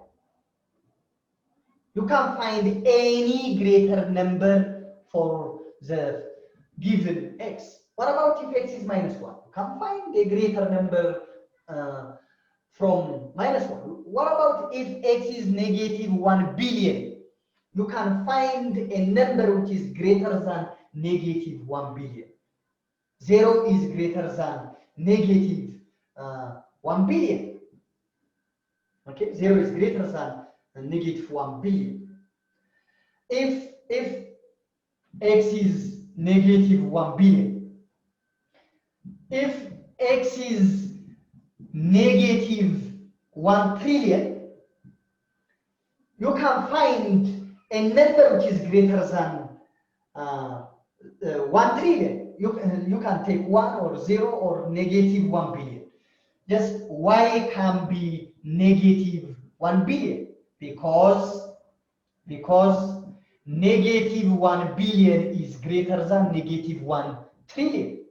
You can find any greater number for the given x. What about if x is minus 1? You can find a greater number from minus 1. What about if x is negative 1 billion? You can find a number which is greater than negative 1 billion. 0 is greater than negative 1 billion. Okay, 0 is greater than negative 1 billion. If x is negative 1 billion, if x is negative 1 trillion, you can find a number which is greater than 1 trillion. You can take 1 or 0 or negative 1 billion. Just y can be negative 1 billion because negative 1 billion is greater than negative 1 trillion.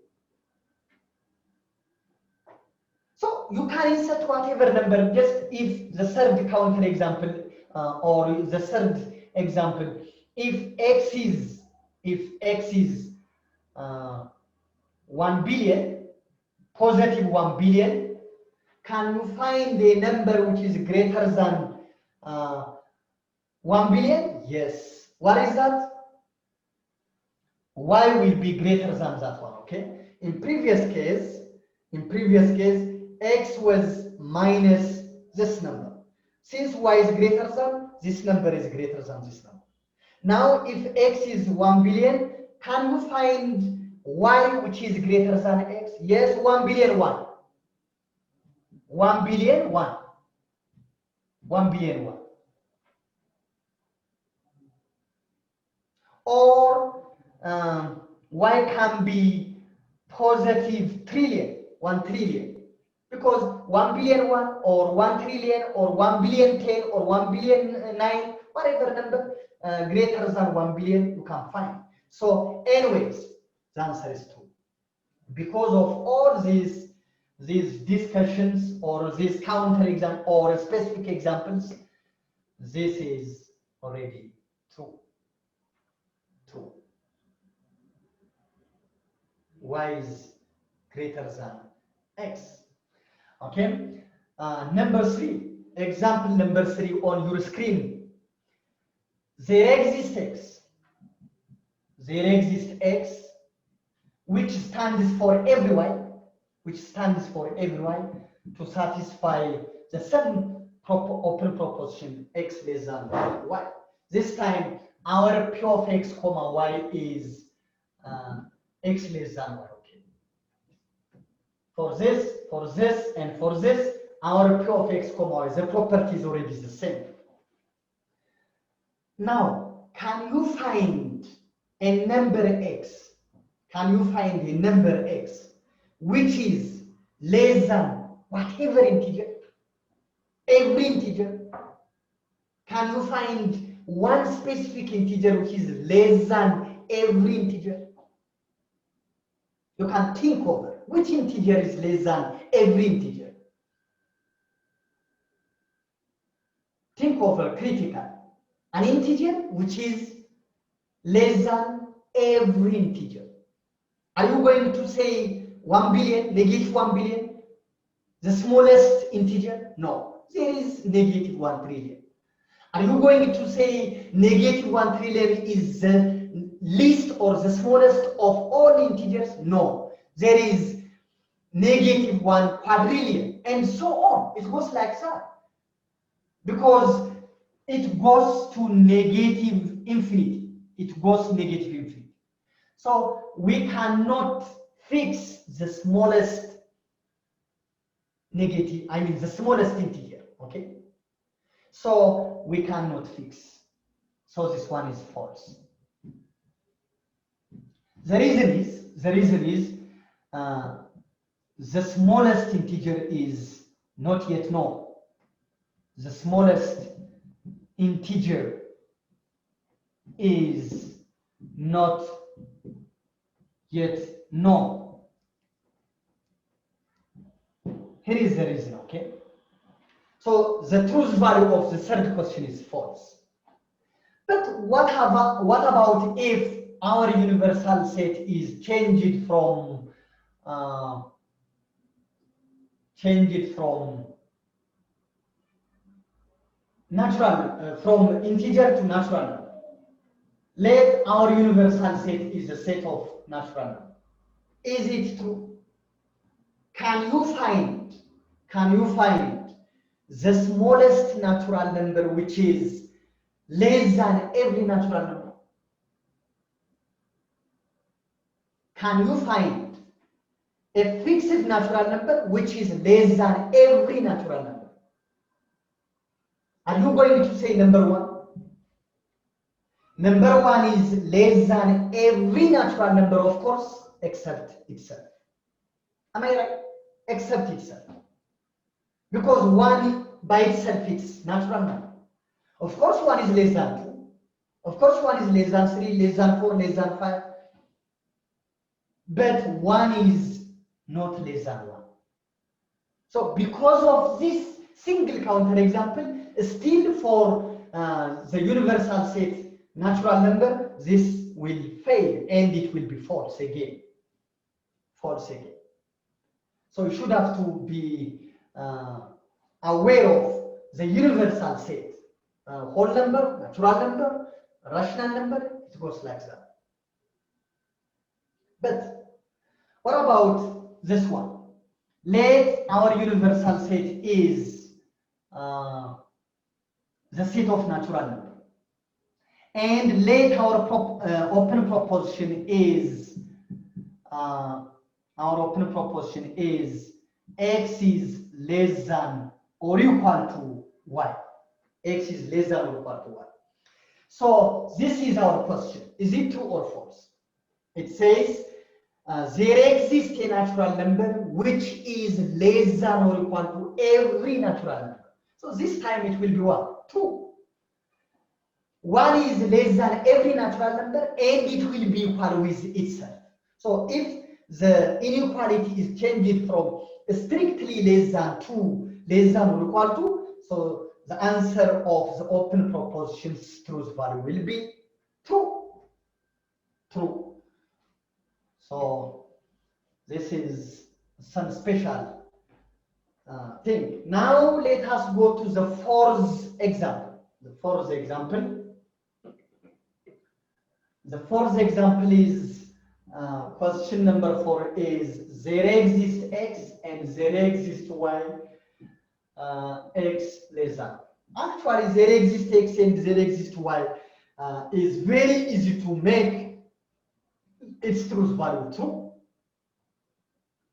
So you can insert whatever number, just if the third counter example or the third example, if x is 1 billion, positive 1 billion, can you find a number which is greater than 1 billion? Yes. What is that? Y will be greater than that one, okay? In previous case, x was minus this number. Since y is greater than, this number is greater than this number. Now, if x is 1 billion, can you find y which is greater than x? Yes, 1 billion 1. 1 billion 1. 1 billion 1. Or y can be positive trillion, 1 trillion. Because 1 billion 1 or 1 trillion or 1 billion 10 or 1 billion 9, whatever number greater than 1 billion you can find. So anyways, the answer is 2. Because of all these discussions or these counter exam or specific examples, this is already 2. y is greater than x. Okay. Number 3. Example number 3 on your screen. There exists x. There exists x, which stands for every y, to satisfy the same open proposition x less than y. This time, our p of x comma y is x less than y. Okay. For this, and for this, our p of x comma y, the property is already the same. Now, can you find a number x? Can you find a number x which is less than whatever integer? Every integer. Can you find one specific integer which is less than every integer? You can think over which integer is less than every integer. Think over critically. An integer which is less than every integer. Are you going to say 1 billion, negative 1 billion? The smallest integer? No, there is negative 1 trillion. Are you going to say negative 1 trillion is the least or the smallest of all integers? No, there is negative 1 quadrillion, and so on. It goes like that. Because it goes to negative infinity. It goes negative infinity. So we cannot fix the smallest negative, the smallest integer, okay? So we cannot fix. So this one is false. The reason is the smallest integer is not yet known. The smallest integer is not yet known. Here is the reason, okay? So the truth value of the third question is false. But what about if our universal set is changed from natural, from integer to natural number? Let our universal set is a set of natural number. Is it true? Can you find the smallest natural number which is less than every natural number? Can you find a fixed natural number which is less than every natural number? Are you going to say number 1? Number 1 is less than every natural number, of course, except itself. Am I right? Except itself. Because 1 by itself is natural number. Of course, 1 is less than 2. Of course, 1 is less than 3, less than 4, less than 5. But 1 is not less than 1. So because of this single counter example, still for the universal set natural number, this will fail and it will be false again. False again. So you should have to be aware of the universal set. Whole number, natural number, rational number, it goes like that. But what about this one? Let our universal set is the set of natural number. And let our open proposition is x is less than or equal to y. X is less than or equal to y. So this is our question. Is it true or false? It says there exists a natural number which is less than or equal to every natural number. So this time it will be what? True. 1 is less than every natural number and it will be equal with itself. So if the inequality is changed from strictly less than 2, less than or equal to, so the answer of the open proposition's truth value will be true. True. So This is some special thing. Now let us go to the fourth example. The fourth example. The fourth example is question number 4 is there exists x and there exists y x less than. Actually, there exists x and there exists y is very easy to make its truth value true.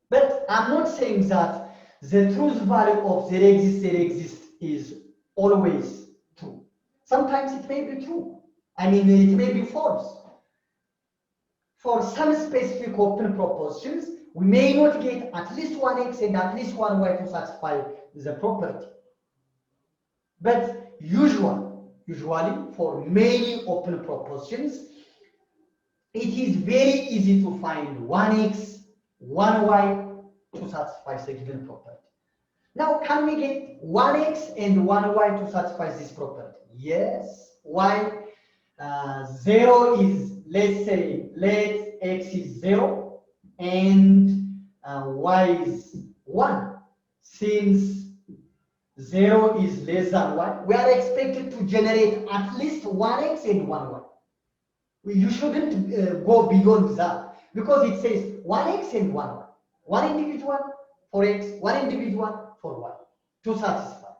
But I'm not saying that the truth value of there exists is always true. Sometimes it may be true. I mean, it may be false. For some specific open propositions, we may not get at least one x and at least one y to satisfy the property. But usually for many open propositions, it is very easy to find one x, one y to satisfy the given property. Now, can we get one x and one y to satisfy this property? Yes. Why? 0 is, let's say, let x is 0 and y is 1. Since 0 is less than 1, we are expected to generate at least 1x and 1y. You shouldn't go beyond that because it says 1x and 1y. One individual for x, one individual for y to satisfy.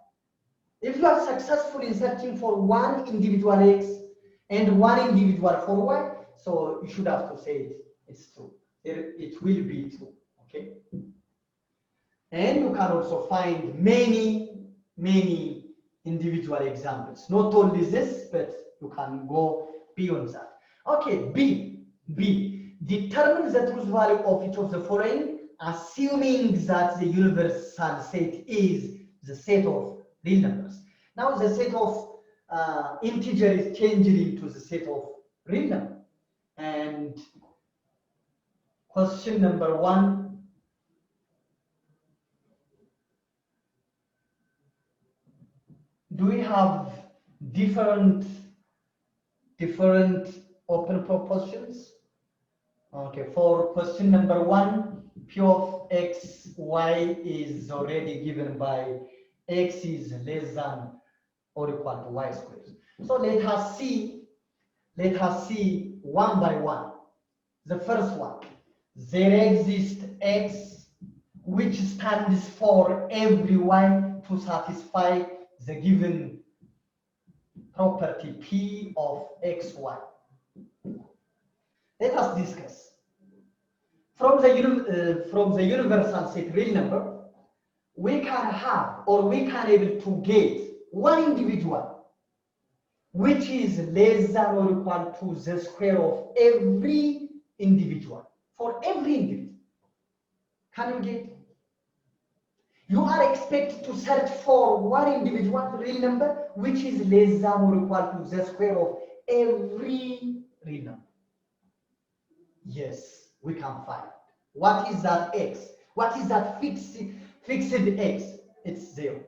If you are successful in searching for one individual x and one individual for y, so you should have to say it's true. It will be true, okay? And you can also find many individual examples. Not only this, but you can go beyond that. Okay, B. Determine the truth value of each of the following, assuming that the universal set is the set of real numbers. Now the set of integer is changed into the set of real number. And question number 1, do we have different open propositions? Okay, for question number 1, P of x, y is already given by x is less than or equal to y squared. So let us see one by one. The first one, there exists x which stands for every y to satisfy the given property P of xy. Let us discuss. From the universal set real number, we can have or we can able to get one individual which is less than or equal to the square of every individual. For every individual. Can you get? You are expected to search for one individual real number which is less than or equal to the square of every real number. Yes, we can find. What is that x? What is that fixed x? It's 0.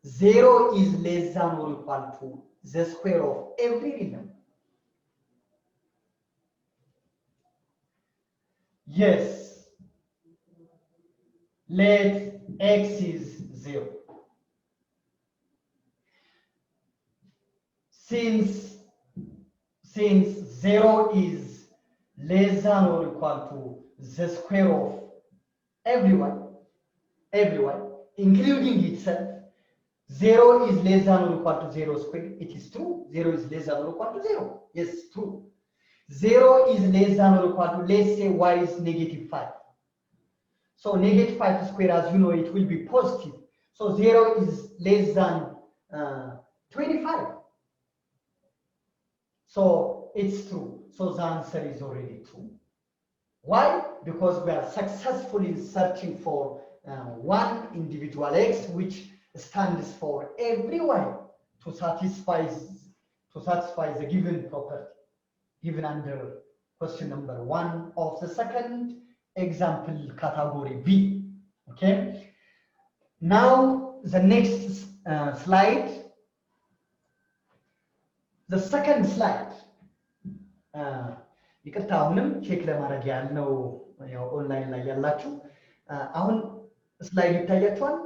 0 is less than or equal to the square of every real number. Yes, let x is 0. Since 0 is less than or equal to the square of everyone, including itself, 0 is less than or equal to 0 squared. It is true. 0 is less than or equal to 0. Yes, true. 0 is less than or equal to, let's say, y is negative 5. So negative 5 squared, as you know, it will be positive. So 0 is less than 25. So it's true. So the answer is already true. Why? Because we are successful in searching for one individual x which stands for every y to satisfy the given property given under question number 1 of the second example category B. Okay. Now the next slide. The second slide. ይቅርታ አሁንም ቼክ ለማድረግ ያልነው ያው ኦንላይን ላይ ያላችሁ አሁን ስላይድ ይታያችኋል።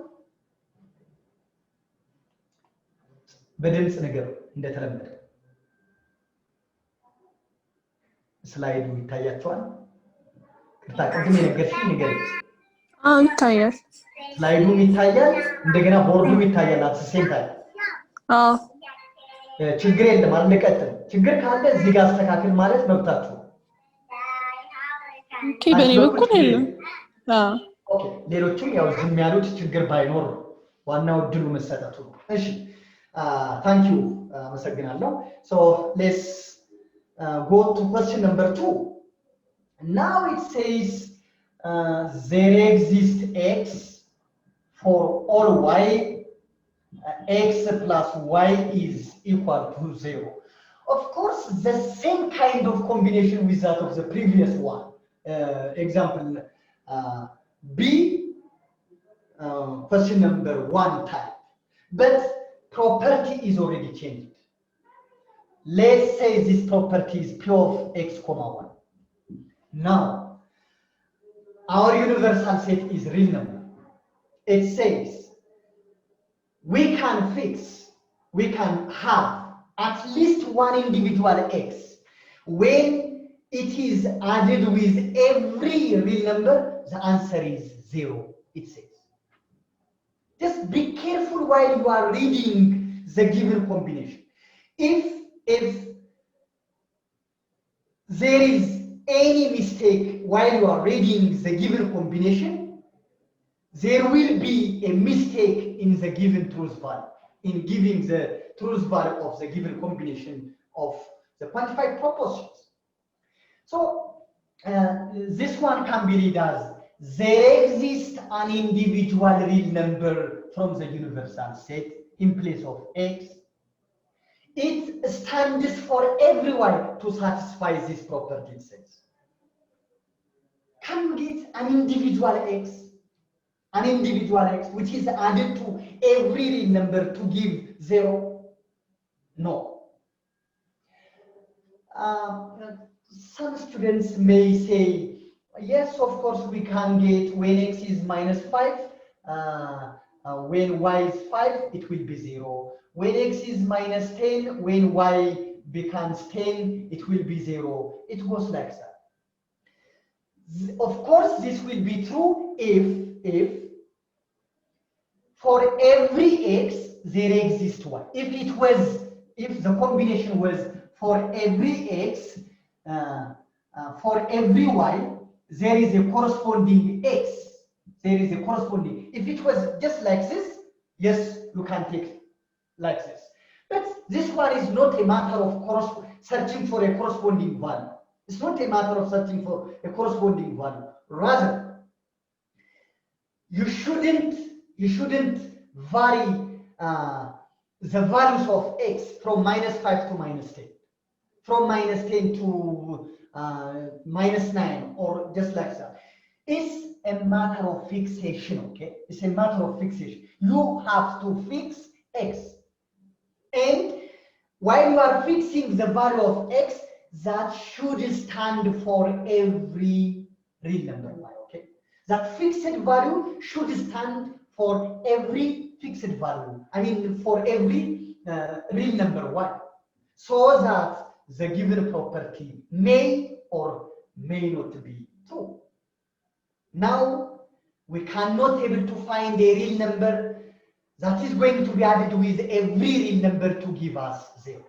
በድምጽ ነገር እንደተለመደ ስላይዱ ይታያችኋል። ይቅርታ ቅድም የነገርሽኝ ነገር ይታያል። ስላይዱም ይታያል፣ እንደገና ቦርዱም ይታያል። አትሴም ታይም ችግር የለም አልቀጥል። ችግር ካለ እዚህ ጋር አስተካክል ማለት መብታችሁ። ኦኬ በኔ በኩል የለም። ኦኬ ሌሎችም ያው ዝም ያሉት ችግር ባይኖር ዋናው እድሉ መሰጠቱ ነው። እሺ ታንክ ዩ አመሰግናለሁ። ሶ ሌትስ go to question number 2. Now it says there exists x for all y, x plus y is equal to 0. Of course, the same kind of combination with that of the previous one. Example B, question number 1 type, but property is already changed. Let's say this property is P of x comma 1. Now, our universal set is real number. It says we can have at least one individual x when it is added with every real number. The answer is 0. It says. Just be careful while you are reading the given combination. If there is any mistake while you are reading the given combination, there will be a mistake in the given truth value, in giving the truth value of the given combination of the quantified propositions. So this one can be read as there exists an individual real number from the universal set in place of x. It stands for everyone to satisfy this property, it says. Can you get an individual x which is added to every real number to give 0? No. Some students may say, yes, of course we can get when x is minus 5, when y is 5, it will be 0. When x is minus 10, when y becomes 10, it will be 0. It goes like that. Of course, this will be true if for every x there exists y. If the combination was for every x, for every y, there is a corresponding x. There is a corresponding. If it was just like this, yes, you can take like this. But this one is not a matter of searching for a corresponding value. It's not a matter of searching for a corresponding value. Rather, you shouldn't vary the values of x from minus 5 to minus 10, from minus 10 to minus 9, or just like that. It's a matter of fixation, okay? It's a matter of fixation. You have to fix x. And while you are fixing the value of x, that should stand for every real number y, okay? That fixed value should stand for every fixed value. I mean, for every real number y, so that the given property may or may not be true. Now, we cannot able to find a real number that is going to be added with every real number to give us 0.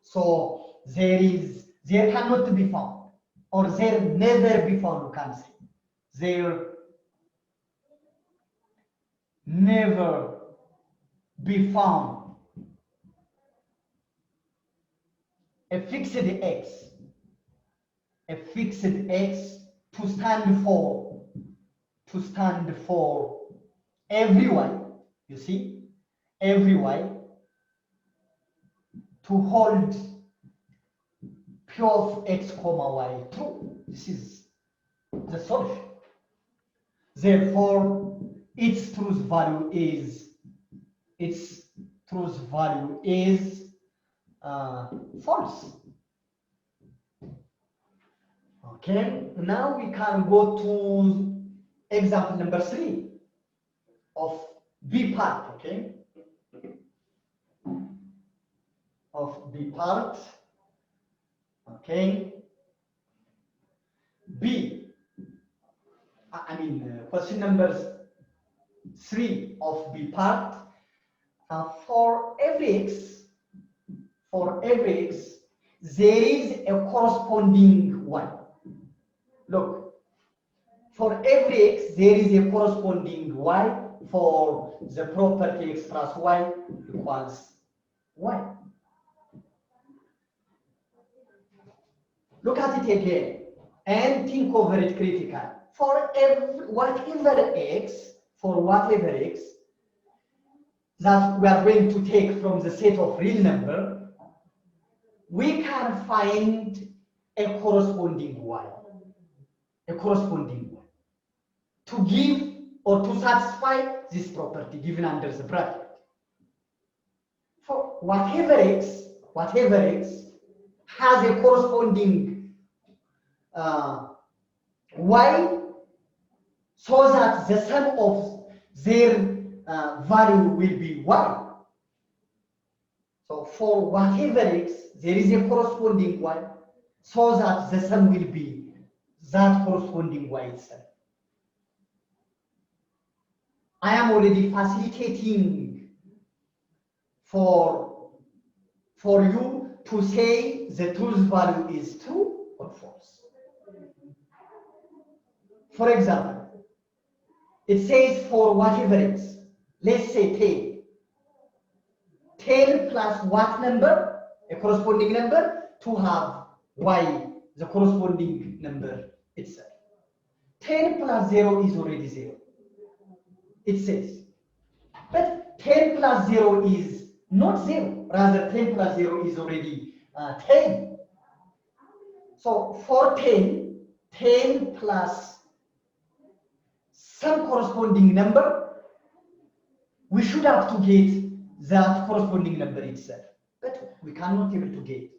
So there cannot be found, or there never be found, you can say. There never be found a fixed x to stand for every y, you see, every y to hold P of x comma y true. This is the solution. Therefore, its truth value is false. Okay, now we can go to example number 3 of B part, okay? Of B part, okay? B, question number 3 of B part, for every x, there is a corresponding one. Look, for every x, there is a corresponding y for the property x plus y equals y. Look at it again and think over it critically. For whatever x that we are going to take from the set of real number, we can find a corresponding y. To give or to satisfy this property given under the bracket. For whatever x has a corresponding y, so that the sum of their value will be y. So for whatever x, there is a corresponding y, so that the sum will be that corresponding y itself. I am already facilitating for you to say the truth value is true or false. For example, it says for whatever x, let's say 10 plus what number, a corresponding number, to have y, the corresponding number itself. 10 plus 0 is already 0. It says. But 10 plus 0 is not 0. Rather, 10 plus 0 is already 10. So for 10 plus some corresponding number, we should have to get that corresponding number itself. But we cannot able to get.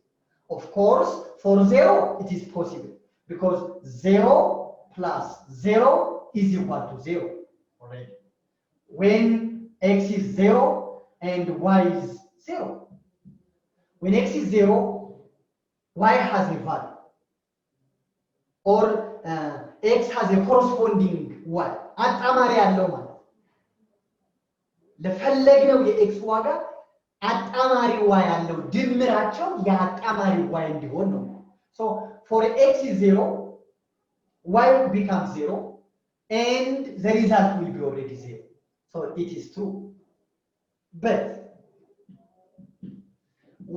Of course, for 0, it is possible. Because 0 plus 0 is equal to 0 already. When x is 0 and y is 0. When x is 0, y has a value. Or x has a corresponding y. አጣማሪ ያለው ማለት ለፈለግነው የx ዋጋ አጣማሪ y ያለው ድምራቸው የአጣማሪ y እንዲሆን ነው። So for x is 0, y becomes 0 and the result will be already 0. So it is true. But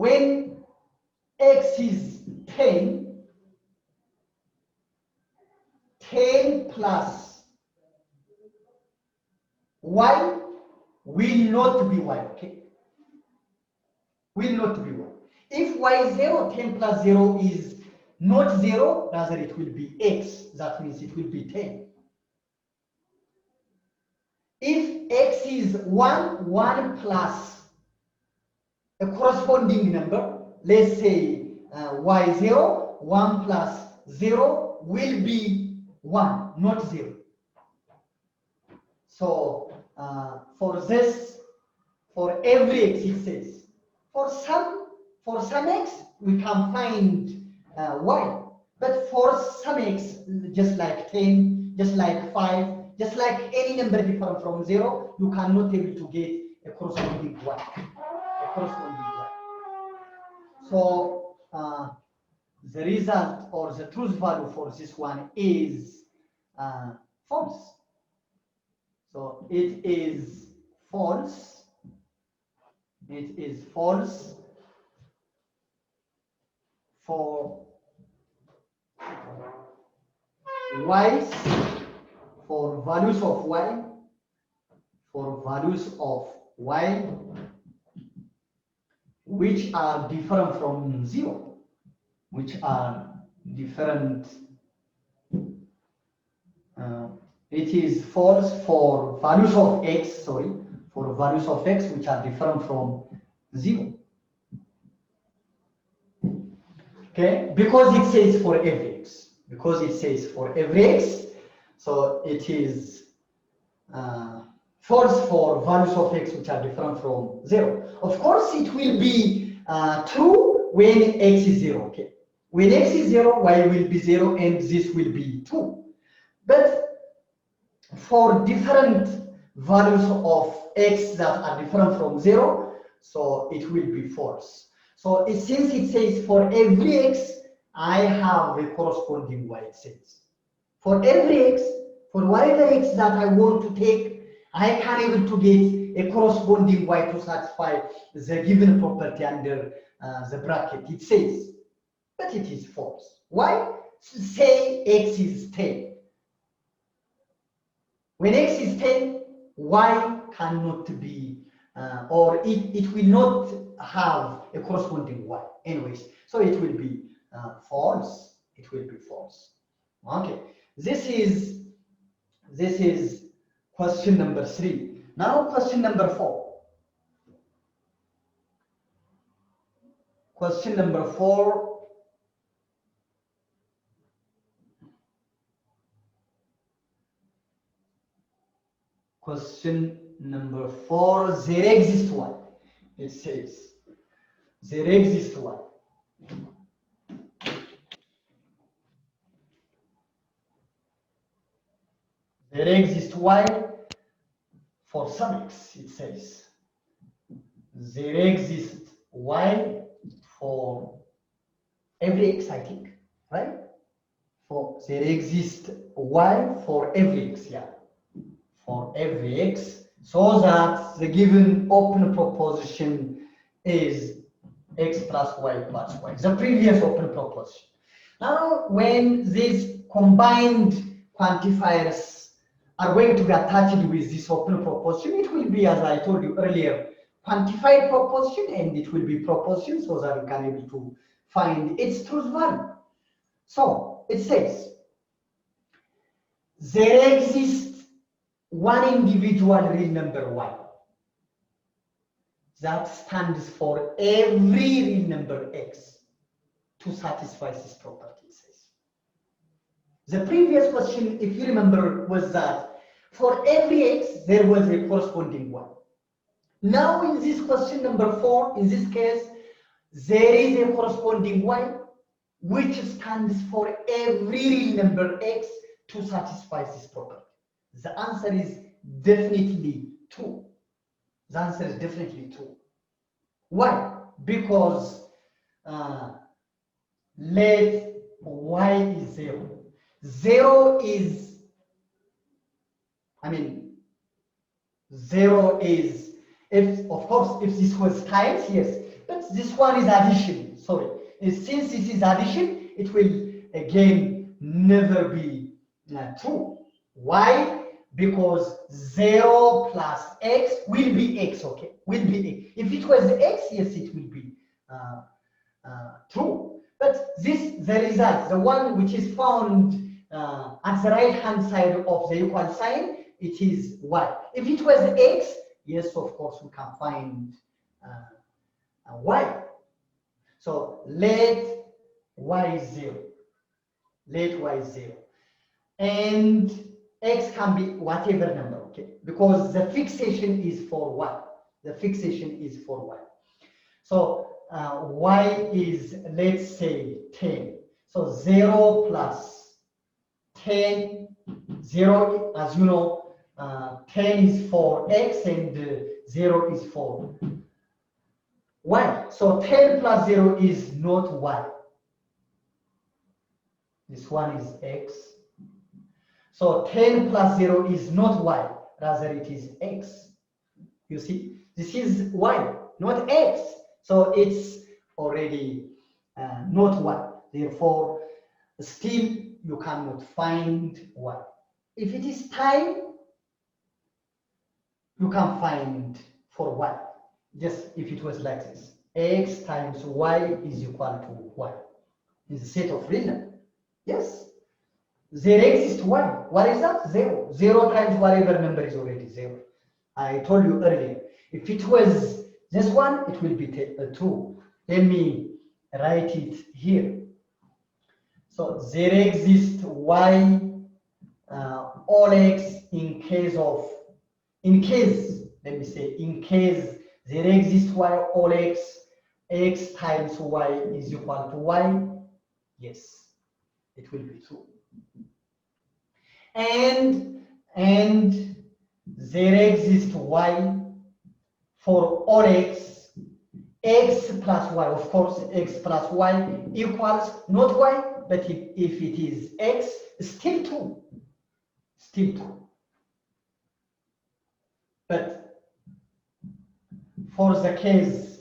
when x is 10 plus y will not be y, okay? Will not be y. If y is 0, 10 plus 0 is not 0, rather it will be x. That means it will be 10. If x is 1 plus a corresponding number, let's say y0, 1 plus 0 will be 1, not 0. So for this, for every x it says, for some x we can find y, but for some x, just like 10, just like 5, just like any number different from 0, you cannot able to get a corresponding y. So the result or the truth value for this one is false. So it is false. It is false for y's, for values of y, which are different from 0, which are different. It is false for values of x, which are different from 0. Okay, because it says for every x. because it says for every x, so it is false for values of x which are different from 0. Of course, it will be true when x is 0. Okay, when x is 0, y will be 0, and this will be 2. But for different values of x that are different from 0, so it will be false. So since it says for every x, I have a corresponding y, it says. For every x, for whatever x that I want to take, I can able to get a corresponding y to satisfy the given property under the bracket, it says. But it is false. Why? Say x is 10. When x is 10, y cannot be, or it will not have a corresponding y. Anyways, so it will be false. It will be false. Okay, this is question number 3. Now question number 4. Question number 4. Question number 4. There exists one. It says there exists one. There exists y for some x, it says. There exists y for every x, I think, right? For there exists y for every x, yeah. For every x, so that the given open proposition is x plus y plus y, the previous open proposition. Now, when these combined quantifiers are going to be attached with this open proposition, it will be, as I told you earlier, quantified proposition, and it will be proposition, so that you can able to find its truth value. So it says there exists one individual real number y that stands for every real number x to satisfy this property. The previous question, if you remember, was that for every x, there was a corresponding y. Now, in this question number 4, in this case, there is a corresponding y, which stands for every real number x to satisfy this property. The answer is definitely 2. The answer is definitely 2. Why? Because let y is 0. 0 is, 0 is, if of course, if this was times, yes, but this one is addition, sorry. Since this is addition, it will again never be true. Why? Because 0 plus x will be x, okay? Will be x. If it was x, yes, it will be true. But the result, the one which is found at the right hand side of the equal sign, it is y. If it was x, yes, of course, we can find y. So let y 0. Let y 0. And x can be whatever number, okay? Because the fixation is for y. The fixation is for y. So y is, let's say, 10. So 0 plus 10, 0, as you know, 10 is for x and 0 is for y. So 10 plus 0 is not y. This one is x. So 10 plus 0 is not y, rather it is x. You see, this is y, not x. So it's already not y. Therefore, still you cannot find y. If it is time, you can find for y. Just if it was like this, x times y is equal to y. Is a set of real numbers. Yes. There exists one. What is that? 0. 0 times whatever number is already 0. I told you earlier. If it was this one, it will be 2. Let me write it here. So there exists y all x in case, let me say, in case there exists y all x times y is equal to y. Yes, it will be true. And there exists y for all x plus y. Of course, x plus y equals not y, but if it is x, still 2. Still 2. But for the case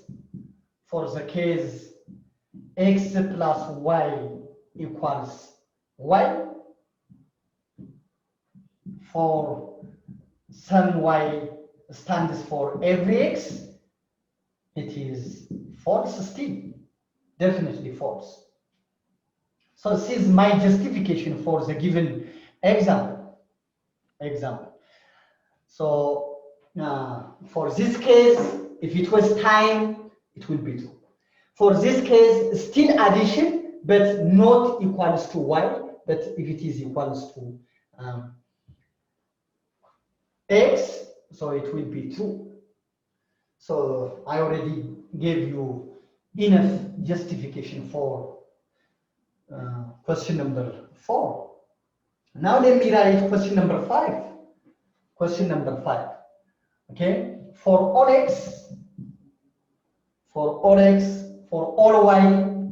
x plus y equals y, for some y stands for every x, it is false still, definitely false. So this is my justification for the given example. So for this case, if it was time, it will be 2. For this case, still addition, but not equals to y, but if it is equals to x, so it will be 2. So I already gave you enough justification for question number 4. Now let me write question number 5. Question number 5. Okay, for all x, for all y,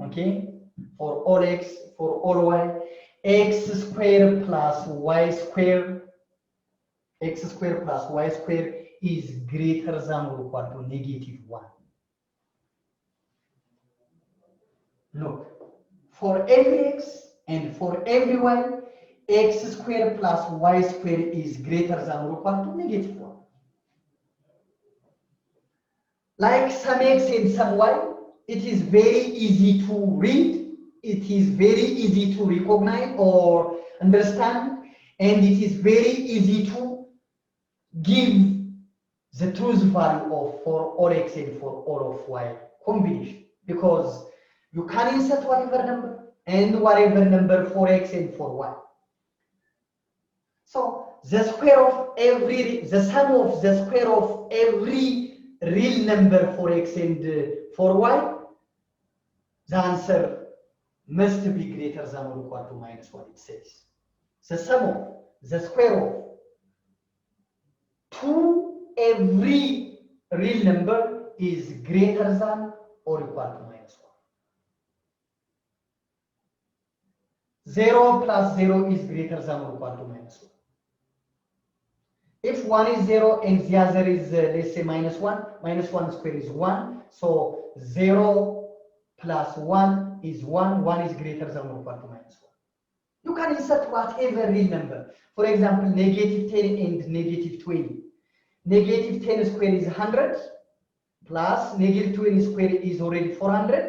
okay, for all x, for all y, x squared plus y squared, x squared plus y squared is greater than or equal to -1. Look, for every x and for every y, x squared plus y squared is greater than or equal to -1. Like some x and some y, it is very easy to read, it is very easy to recognize or understand, and it is very easy to give the truth value of for all x and for all of y combination, because you can insert whatever number and whatever number for x and for y. So the square of every, the sum of the square of every real number for x and for y, the answer must be greater than or equal to -1, it says. The sum of the square of 2 every real number is greater than or equal to -1. 0 plus 0 is greater than or equal to -1. If one is 0 and the other is, let's say, -1 square is 1. So 0 plus 1 is 1. 1 is greater than or equal to -1. You can insert whatever real number. For example, -10 and -20. -10 square is 100 plus -20 square is already 400.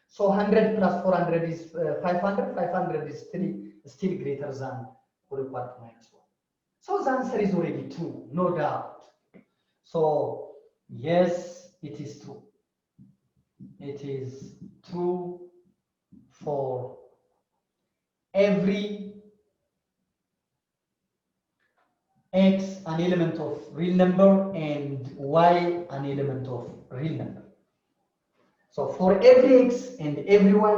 So 100 plus 400 is 500. 500 is still greater than or equal to -1. So the answer is already true, no doubt. So yes, it is true. It is true for every x an element of real number and y an element of real number. So for every x and every y,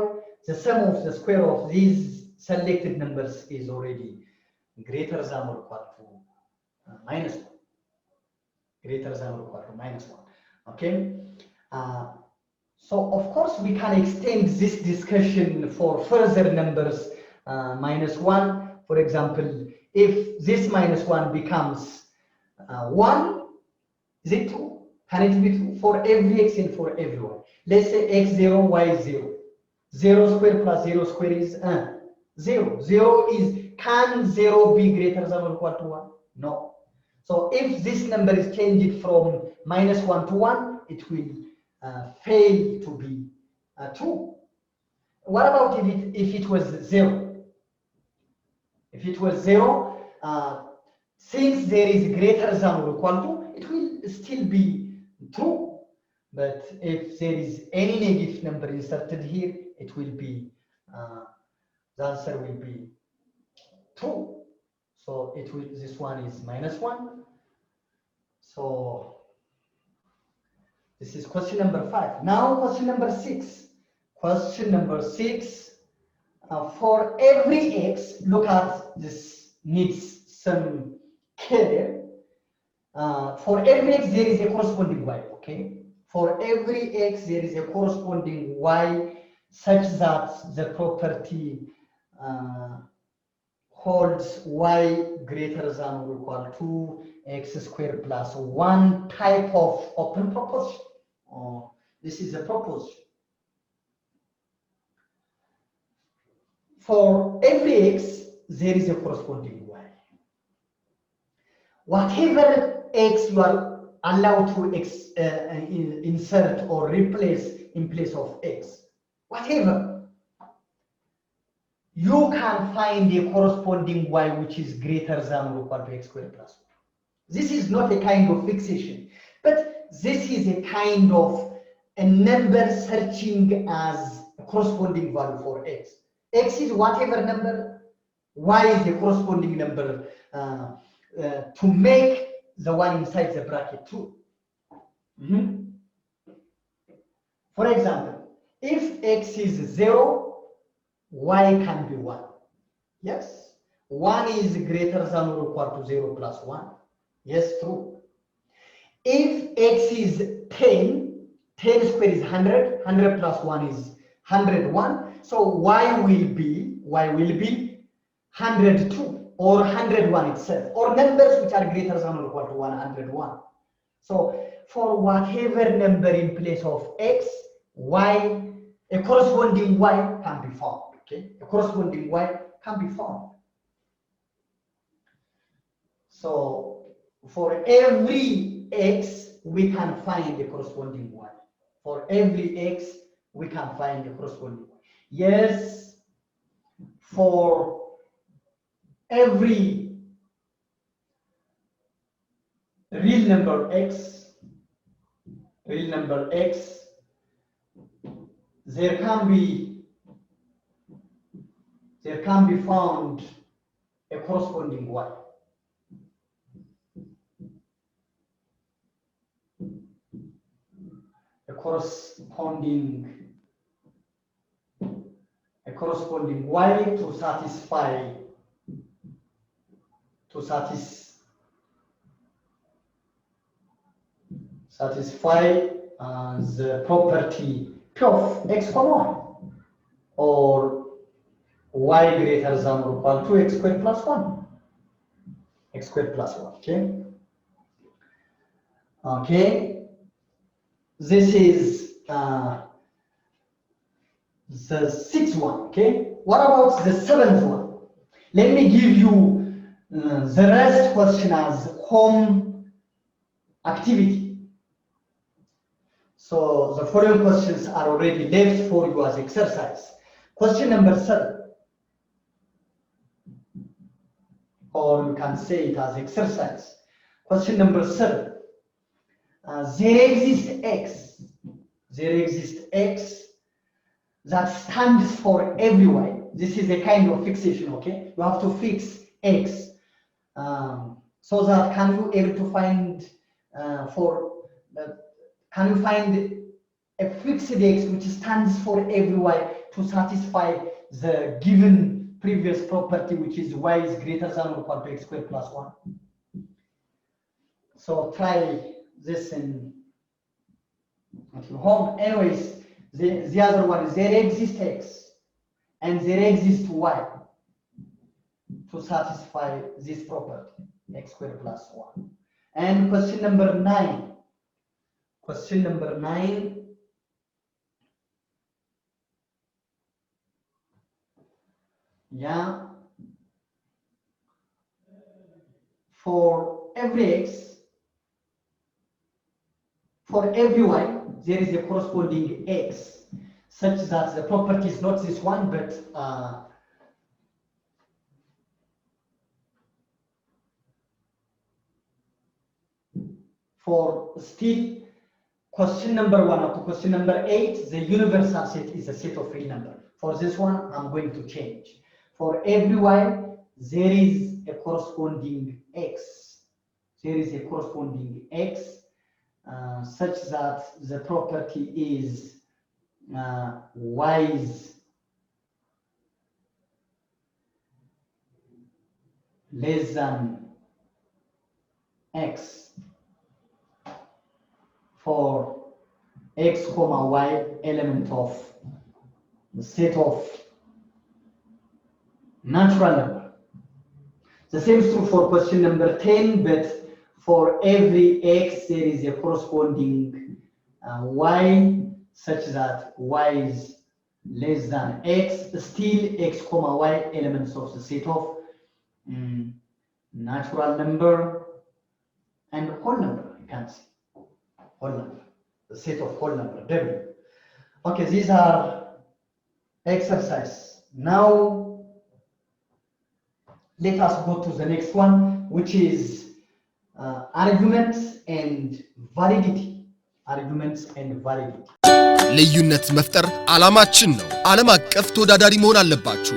the sum of the square of these selected numbers is already greater than or equal to -1. Greater than or equal to -1. Okay. So of course we can extend this discussion for further numbers -1. For example, if this -1 becomes 1, is it true? Can it be true for every x and for every y? Let's say x0, y0. 0 square plus 0 square is 0. 0 is, can 0 be greater than or equal to 1? No. So if this number is changed from -1 to 1, it will fail to be true. What about if it was 0? If it was 0, since there is greater than or equal to, it will still be true. But if there is any negative number inserted here, it will be the answer will be 2. So this one is -1. So this is question number 5. Now question number 6. Question number 6. For every x, look at this, needs some care. For every x, there is a corresponding y, okay? For every x, there is a corresponding y such that the property holds y greater than or equal to x squared plus 1 type of open proposition. This is a proposition. For every x, there is a corresponding y. Whatever x you are allowed to insert or replace in place of x, whatever, you can find a corresponding y which is greater than or equal to x squared plus 1. This is not a kind of fixation, but this is a kind of a number searching as a corresponding value for x. X is whatever number, y is the corresponding number to make the one inside the bracket true. For example, if x is 0, y can be 1. Yes, 1 is greater than or equal to 0 plus 1. Yes, true. If x is 10, 10 squared is 100, 100 plus 1 is 101. So y will be 102 or 101 itself, or numbers which are greater than or equal to 101. So for whatever number in place of x, y, a corresponding y can be found. Okay, a corresponding y can be found. So for every x, we can find a corresponding y. For every x, we can find a corresponding y. Yes, for every real number x, there can be found a corresponding y. A corresponding y to satisfy the property P of x comma or y greater than or equal to x squared plus 1. X squared plus 1, okay? Okay. This is the 6th one, okay? What about the 7th one? Let me give you the rest question as home activity. So the following questions are already left for you as exercise. Question number 7, or you can say it as exercise. Question number 7. There exists x that stands for every y. This is a kind of fixation, okay? You have to fix x so that can you able to find can you find a fixed x which stands for every y to satisfy the given previous property, which is y is greater than or equal to x squared plus 1. So try this in at your home. Anyways, the other one is there exists x and there exists y to satisfy this property, x squared plus 1. And question number 9. Question number 9. Yeah. For every x, for every y, there is a corresponding x such that the property is not this one, but for still question number 1 up to question number 8, the universal set is a set of real number. For this one, I'm going to change. for every y, there is a corresponding x. There is a corresponding x such that the property is y is less than x for x comma y element of the set of natural number. The same is true for question number 10, but for every x there is a corresponding y such that y is less than x, still x comma y elements of the set of natural number and whole number. You can see whole number, the set of whole number W. Okay, these are exercise. Now let us go to the next one, which is arguments and validity. Arguments and validity. ልዩነት መፍጠር ዓላማችን ነው። ዓለም አቀፍ ተወዳዳሪ መሆን አለባችሁ።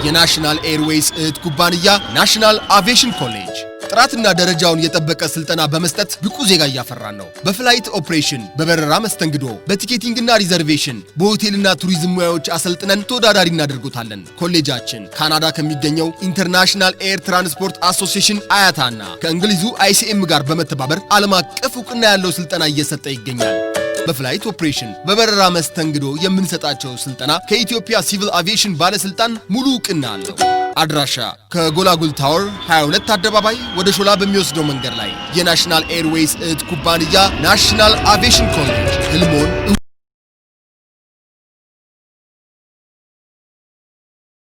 የናሽናል ኤርዌይስ እህት ኩባንያ ናሽናል አቪዬሽን ኮሌጅ ጥራትና ደረጃውን የጠበቀ ስልጠና በመስጠት ብቁ ዜጋ እያፈራን ነው። በፍላይት ኦፕሬሽን፣ በበረራ መስተንግዶ፣ በቲኬቲንግና ሪዘርቬሽን፣ በሆቴልና ቱሪዝም ሙያዎች አሰልጥነን ተወዳዳሪ እናደርጉታለን። ኮሌጃችን ካናዳ ከሚገኘው ኢንተርናሽናል ኤር ትራንስፖርት አሶሲዬሽን አያታና ከእንግሊዙ አይሲኤም ጋር በመተባበር ዓለም አቀፍ ዕውቅና ያለው ስልጠና እየሰጠ ይገኛል። በፍላይት ኦፕሬሽን በበረራ መስተንግዶ የምንሰጣቸው ስልጠና ከኢትዮጵያ ሲቪል አቪዬሽን ባለስልጣን ሙሉ ዕውቅና አለው። አድራሻ ከጎላጉል ታወር 22 አደባባይ ወደ ሾላ በሚወስደው መንገድ ላይ የናሽናል ኤርዌይስ እህት ኩባንያ ናሽናል አቪዬሽን ኮሌጅ ህልሞን